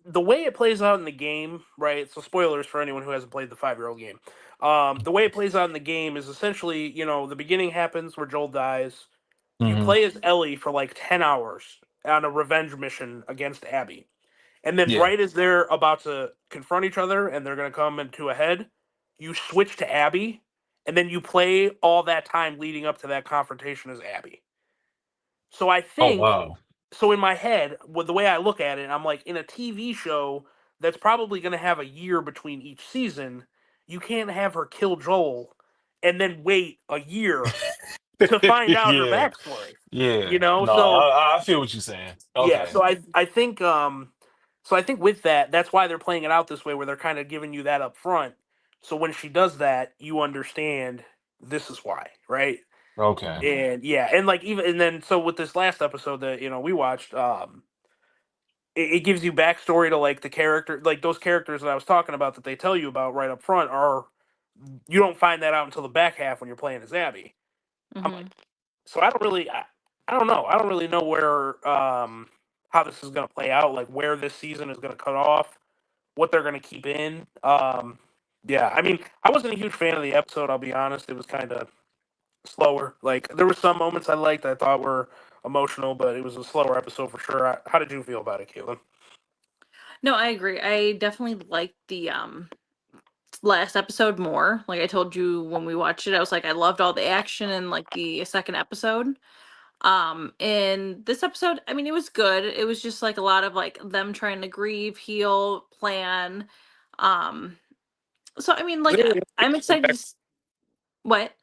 the way it plays out in the game, right? So spoilers for anyone who hasn't played the 5-year-old game. The way it plays out in the game is essentially, the beginning happens where Joel dies. You Hmm. play as Ellie for like 10 hours on a revenge mission against Abby. And then Yeah. right as they're about to confront each other and they're going to come into a head, you switch to Abby, and then you play all that time leading up to that confrontation as Abby. So I Oh think, wow. so in my head, with the way I look at it, I'm like, in a TV show that's probably going to have a year between each season, you can't have her kill Joel and then wait a year to find out her Yeah. backstory. Yeah. No, So I feel what you're saying. yeah, Okay. so I think with that, that's why they're playing it out this way, where they're kind of giving you that up front. So when she does that, you understand this is why, right? Okay. And yeah, and like even and then so with this last episode that we watched, it gives you backstory to like the character, like those characters that I was talking about that they tell you about right up front are you don't find that out until the back half when you're playing as Abby. I'm Hmm. like, so I don't know. I don't really know where how this is going to play out, like where this season is going to cut off, what they're going to keep in. Yeah, I mean, I wasn't a huge fan of the episode. I'll be honest; it was kind of slower. Like there were some moments I liked, I thought were emotional, but it was a slower episode for sure. How did you feel about it, Caitlin? No, I agree. I definitely liked the last episode more. Like I told you when we watched it, I was like, I loved all the action in like the second episode. In this episode, I mean, it was good. It was just like a lot of like them trying to grieve, heal, plan. Um, so I mean, Is like anyone I'm excited to what?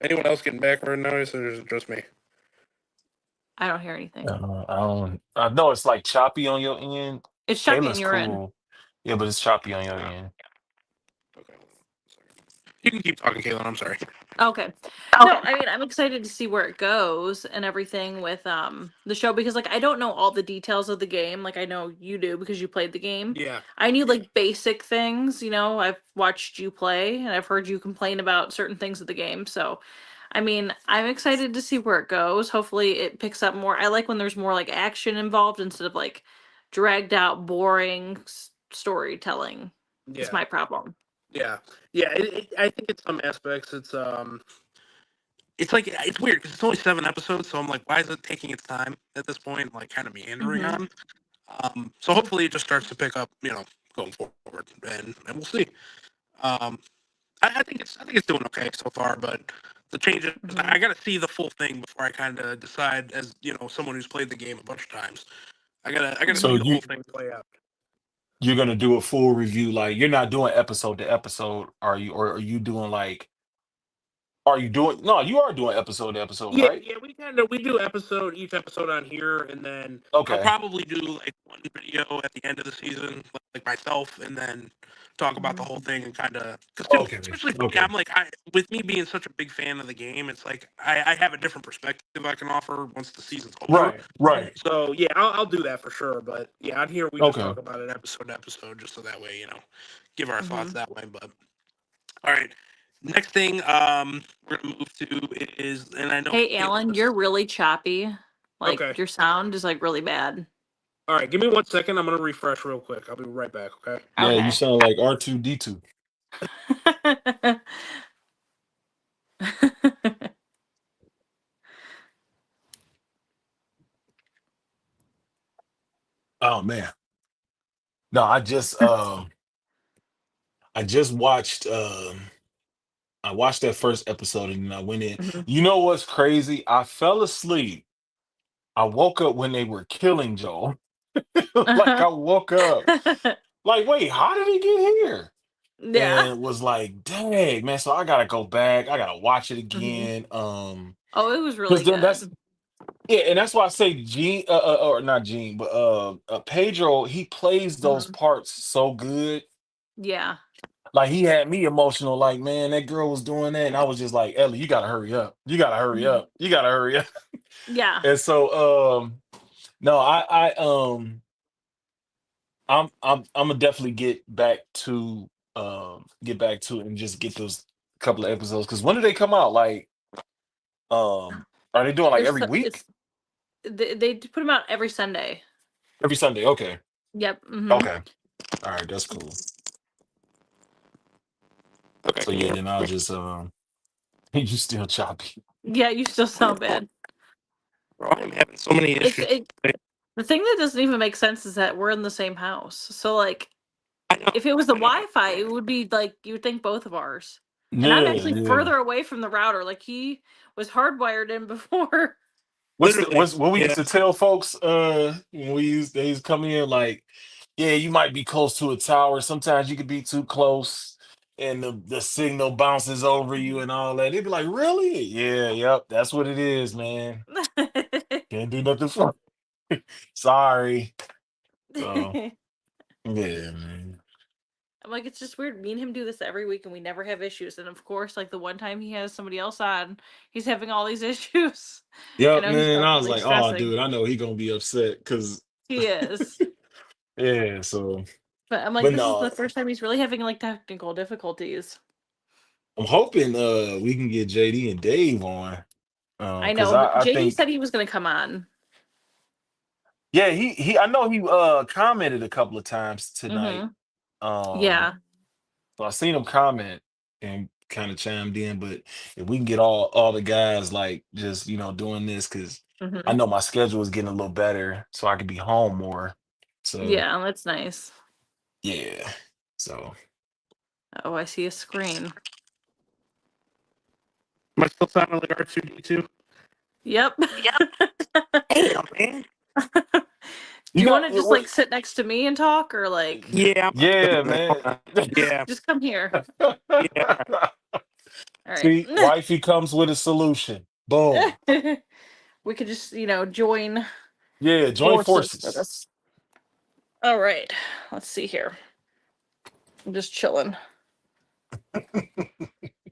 anyone else getting background noise, or is it just me? I don't hear anything. I don't. I know it's like choppy on your end. It's choppy on Kayla's your end. cool. Yeah, but it's choppy on your end. Okay. You can keep talking, Caitlin. I'm sorry. Okay. No, I mean I'm excited to see where it goes and everything with the show because like I don't know all the details of the game like I know you do because you played the game. Yeah. I knew like basic things, I've watched you play and I've heard you complain about certain things of the game. So, I mean, I'm excited to see where it goes. Hopefully it picks up more. I like when there's more like action involved instead of like dragged out boring storytelling. Is Yeah. my problem. Yeah. Yeah. I think in some aspects it's like it's weird because it's only 7 episodes, so I'm like, why is it taking its time at this point? Like, kind of meandering Mhm. on. So hopefully it just starts to pick up, going forward, and we'll see. Um, I think it's doing okay so far, but the changes Mhm. I got to see the full thing before I kind of decide. As someone who's played the game a bunch of times, I gotta So see the Mhm. whole thing play out. you're gonna do a full review, like you're not doing episode to episode, are you? Or are you doing like? Are you doing? No, you are doing episode to episode, Yeah, right? yeah, we do each episode on here, and then I'll Okay. probably do like one video at the end of the season, like myself, and then talk about the Mhm. whole thing and kind of because Okay. especially for me, Okay. I'm like with me being such a big fan of the game, it's like I have a different perspective I can offer once the season's over. Right. Right. So yeah, I'll do that for sure. But yeah, on here we just Okay. talk about it episode to episode, just so that way give our thoughts Mhm. that way. But all right, next thing we're gonna move to is, and I know Hey, Caitlin Alan, you're was really choppy. Like okay. your sound is like really bad. All right, give me 1 second. I'm gonna refresh real quick. I'll be right back. Okay. Yeah, you Okay. sound like R2D2. Oh man. No, I just watched I watched that first episode and then I went in. Mhm. You know what's crazy? I fell asleep. I woke up when they were killing Joel. Like I woke up like, wait, how did he get here? Yeah. And was like, dang, man. So I gotta go back. I gotta watch it Mhm. again. Oh, it was Because really then that's good. yeah, and that's why I say Gene, or not Gene, but Pedro, he plays those Mhm. parts so good. Yeah. Like he had me emotional. Like, man, that girl was doing that, and I was just like, Ellie, you gotta hurry up. You gotta hurry Mhm. up. You gotta hurry up. Yeah. And so, no, I'm gonna definitely get back to it and just get those couple of episodes. Because when do they come out? Like, are they doing like It's every week? it's they put them out every Sunday. Every Sunday? Okay, Yep. Mhm. okay, all right, that's cool. Okay. So Can you yeah, hear then I'll me? just you still choppy. Yeah, you still sound bad. Bro, I'm having so many It's issues. it the thing that doesn't even make sense is that we're in the same house. So like I know. if it was the Wi-Fi, it would be like you would think both of ours. And I'm Yeah, actually yeah. further away from the router. Like he was hardwired in before. Literally. What's what we Yeah. used to tell folks when they used to come in like, yeah, you might be close to a tower. Sometimes you could be too close. and the signal bounces over you and all that. They'd be like, really? Yeah, yep, that's what it is, man. Can't do nothing for sorry. So yeah, man. I'm like, it's just weird. Me and him do this every week, and we never have issues. And of course, like the one time he has somebody else on, he's having all these issues. I Yep, know he's man. I was probably like, oh, stressing. dude, I know he gonna be upset because He is, yeah. So, but I'm like, but this is the no, first time he's really having like technical difficulties. I'm hoping we can get JD and Dave on I because know I JD think said he was going to come on. yeah he I know he commented a couple of times tonight. Mm-hmm. Um, Yeah. so I seen him comment and kind of chimed in. But if we can get all the guys like just doing this because I Mm-hmm. know my schedule is getting a little better, so I can be home more. So Yeah, that's nice. yeah, so Oh, I see a screen. Am I still sounding like R2D2? Yep. Damn, man. Do you you want to got just what? like sit next to me and talk, or like Yeah, I'm Yeah, doing that. man. Hold on. Yeah, just come here? yeah. All right. See, wifey comes with a solution. Boom. We could just join Yeah, join forces for forces. this. All right. Let's see here. I'm just chilling.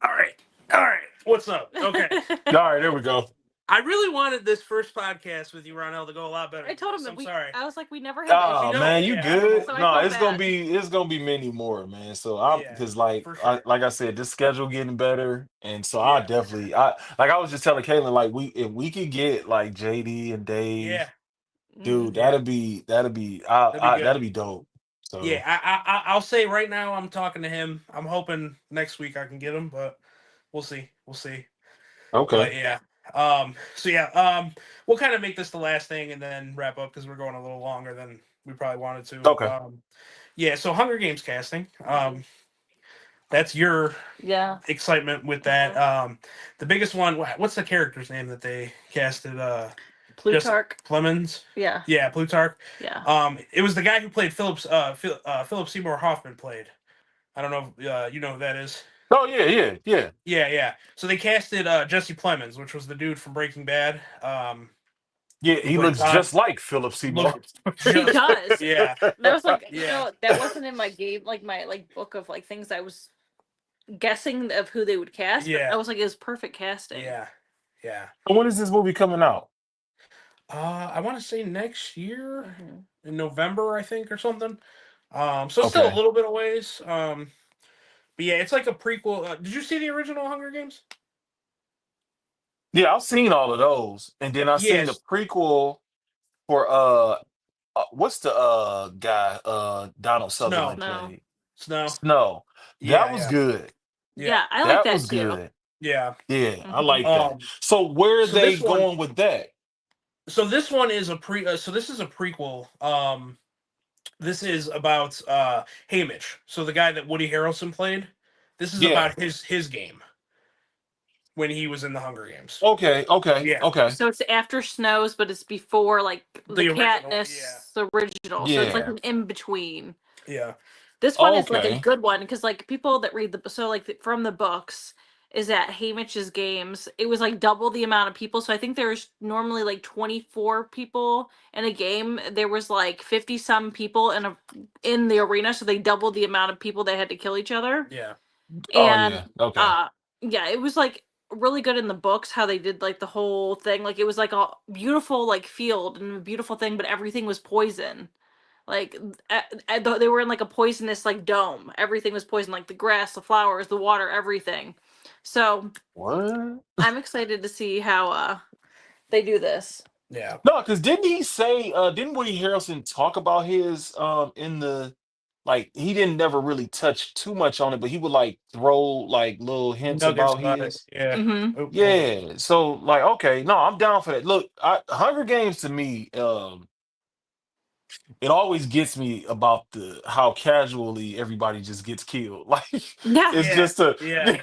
All right. All right. What's up? Okay. All right, there we go. I really wanted this first podcast with you, Ronell, to go a lot better. I told him I'm that sorry. I was like, we never have As you Oh issues. know, man, you yeah, I don't know. good? So I No, felt it's gonna bad. be many more, man. So I'm Yeah, because like for sure. like I said, this schedule getting better, and so I Yeah. definitely I was just telling Caitlin like if we could get like JD and Dave, Yeah. Mhm. dude, Yeah. That'd be good. that'd be dope. So Yeah, I'll say right now I'm talking to him. I'm hoping next week I can get him, but we'll see. We'll see. okay, But yeah. So yeah, we'll kind of make this the last thing and then wrap up because we're going a little longer than we probably wanted to. okay, Yeah, so Hunger Games casting. That's your Yeah. excitement with that. The biggest one, what's the character's name that they casted? Jesse Plutarch. Plemons. Yeah. Yeah, Plutarch. Yeah. It was the guy who played Philip Seymour Hoffman played. I don't know if you know who that is. oh yeah. Yeah, yeah. So they casted Jesse Plemons, which was the dude from Breaking Bad. Yeah, Who he played looks Tom. just like Philip Seymour. Looked He just does. yeah, That was like, yeah, that wasn't in my game, like my book of like things I was guessing of who they would cast, but yeah, I was like, it was perfect casting. yeah, yeah. When is this movie coming out? I want to say next year Mhm. in November, I think, or something. So it's still a Okay. little bit of ways. But yeah, it's like a prequel. Did you see the original Hunger Games? Yeah, I've seen all of those, and then I seen the Yes. prequel for what's the guy Donald Snow. Sutherland No. played? Snow. Snow. That Yeah, was yeah, good. yeah, Yeah, I like That that was too. good. yeah. Yeah, I Mhm. like that. So where are So they this one, going with that? so this one is a so this is a prequel. This is about Haymitch. So the guy that Woody Harrelson played. This is Yeah. about his game when he was in the Hunger Games. Okay. Okay. Yeah, Okay. So it's after Snows, but it's before like the the original. Yeah, Katniss original. So it's like Yeah. an in between. yeah, This one is like a Okay. good one because like people that read from the books is that Haymitch's games, it was like double the amount of people. So I think there's normally like 24 people in a game. There was like 50 some people in the arena, so they doubled the amount of people they had to kill each other. yeah, Oh And yeah. Okay. yeah, it was like really good in the books how they did like the whole thing. Like it was like a beautiful like field and a beautiful thing, but everything was poison. Like they were in like a poisonous like dome. Everything was poison, like the grass, the flowers, the water, everything. So What? I'm excited to see how they do this. yeah. No, because didn't he say didn't Woody Harrelson talk about his in the like he didn't never really touch too much on it, but he would like throw like little hints Nuggets about about it. his. Yeah. Mm-hmm. Oh, hold on. Yeah. So like okay, no, I'm down for that. Look, Hunger Games to me, it always gets me about how casually everybody just gets killed. Like Yeah. it's just a Yeah.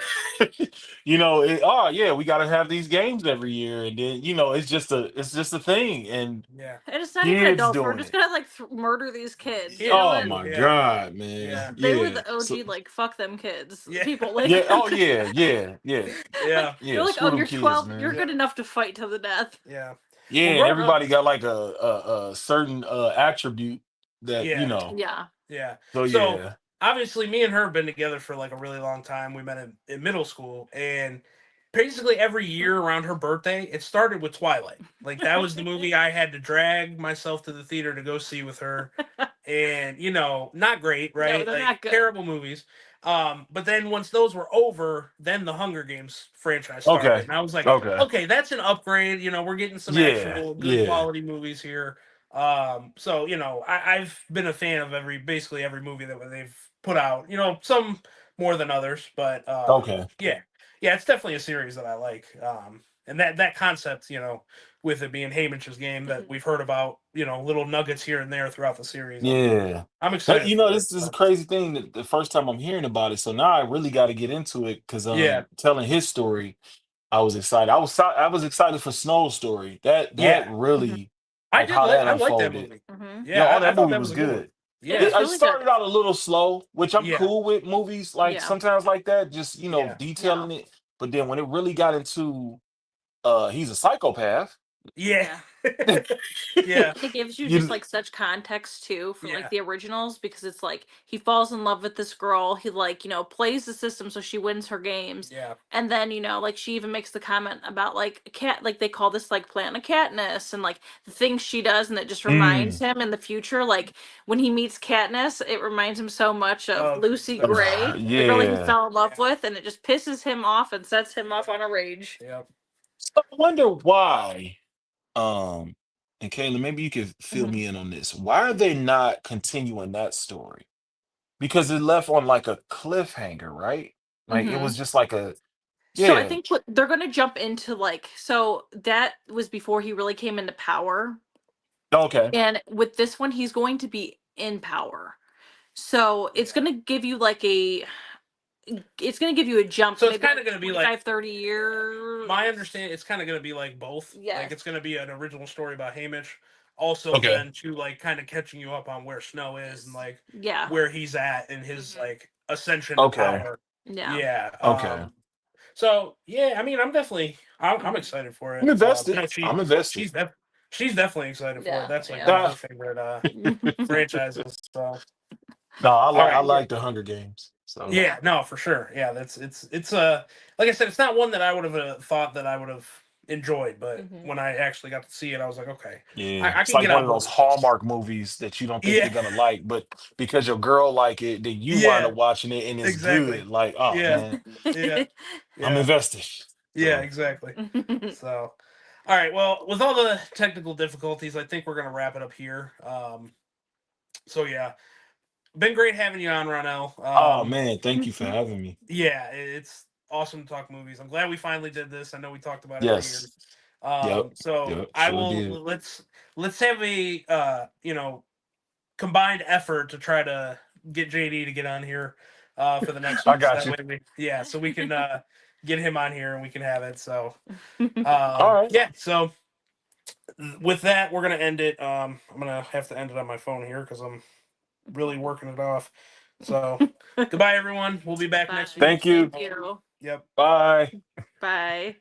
oh yeah, we got to have these games every year, and then it's just a thing, and Yeah. And it's not even kids adults. We're doing just it. gonna like murder these kids. You Yeah. know Oh what? my Yeah. god, man. Yeah. They were Yeah. the So OG like fuck them kids Yeah. people. Like, yeah. Oh yeah. Yeah. Yeah. like Yeah. they're Yeah. like, Screw oh, them you're kids, 12. You're man. Yeah. good enough to fight to the death. Yeah. Yeah, Well, and growing up, everybody got like a certain attribute that yeah. Yeah. Yeah. So So yeah. obviously, me and her have been together for like a really long time. We met in middle school, and basically every year around her birthday, it started with Twilight. Like that was the movie I had to drag myself to the theater to go see with her, and not great, No, right? they're Like not good. terrible movies. But then once those were over, then the Hunger Games franchise started, Okay. and I was like, Okay. okay, that's an upgrade. We're getting some Yeah. actual good Yeah. quality movies here. So I've been a fan of basically every movie that they've put out. Some more than others, but Okay. yeah, yeah, it's definitely a series that I like. And that concept, with it being Haymitch's game that Mhm. we've heard about, little nuggets here and there throughout the series. Yeah. I'm excited for it. This is a crazy thing that the first time I'm hearing about it. So now I really got to get into it because Yeah, telling his story, I was excited. I was excited for Snow's story. That yeah, Mhm. really like how that I like that unfolded. movie. Mhm. Yeah, Yeah, oh, I that thought movie that was was a good one. good. It Yeah, was I really good. started out a little slow, which I'm yeah, cool with movies like Yeah. sometimes like that, just yeah, detailing it. But then when it really got into he's a psychopath. yeah, Yeah. yeah, And it gives you just You like such context too for like yeah, the originals because it's like he falls in love with this girl. He like, plays the system so she wins her games. yeah, And then, like she even makes the comment about like a cat, like they call this like plant of Katniss and like the things she does and it just reminds mm, him in the future. Like when he meets Katniss, it reminds him so much of Lucy the girl. Gray, the girl he yeah. fell in love Yeah, with, and it just pisses him off and sets him off on a rage. yeah. So I wonder why. Um, and Kayla, maybe you could fill Mhm. me in on this. Why are they not continuing that story? Because it left on like a cliffhanger, right? Like it Mhm. was just like So I yeah. think what they're gonna jump into like so that was before he really came into power. Okay. And with this one, he's going to be in power. So it's Yeah. gonna give you like it's gonna give you a jump, So it's maybe kind like of going to be like 25, 30 years. my understanding. It's kind of going to be like both. Like Yes. it's going to be an original story about Hamish, also Okay. then to like kind of catching you up on where Snow is and like Yeah. where he's at in his Mhm. like ascension to Okay. power. Yeah. Yeah. Okay. So yeah, I mean, I'm Mhm. excited for I'm it. invested. No, I'm invested. she's def- she's definitely excited for it. Yeah. That's like one Yeah. of her Ah, favorite franchises. So no, I all like I right. like the Hunger Games. So Yeah, Yeah. no, for sure. Yeah, it's like I said, it's not one that I would have thought that I would have enjoyed, but Mhm. when I actually got to see it, I was like, okay, yeah, I it's can like get one on of board those with this. Hallmark movies that you don't think Yeah, they're gonna like, but because your girl like it, then you wind yeah, up watching it and it's exactly. good. Like, oh Yeah, man, yeah, I'm yeah, invested. yeah, So exactly. So, all right, well, with all the technical difficulties, I think we're gonna wrap it up here. So yeah, been great having you on, Ronell. oh man, thank you for having me. Yeah, it's awesome to talk movies. I'm glad we finally did this. I know we talked about it for Yes. years. Yep. So Yep. I Sure will did. let's have a combined effort to try to get JD to get on here for the next I one. So got that you. way so we can get him on here and we can have it. So All right. yeah, so with that we're gonna end it. I'm gonna have to end it on my phone here because I'm really working it off. So goodbye everyone. We'll be back Bye. next week. Thank you. Thank you. Yep. Bye. Bye.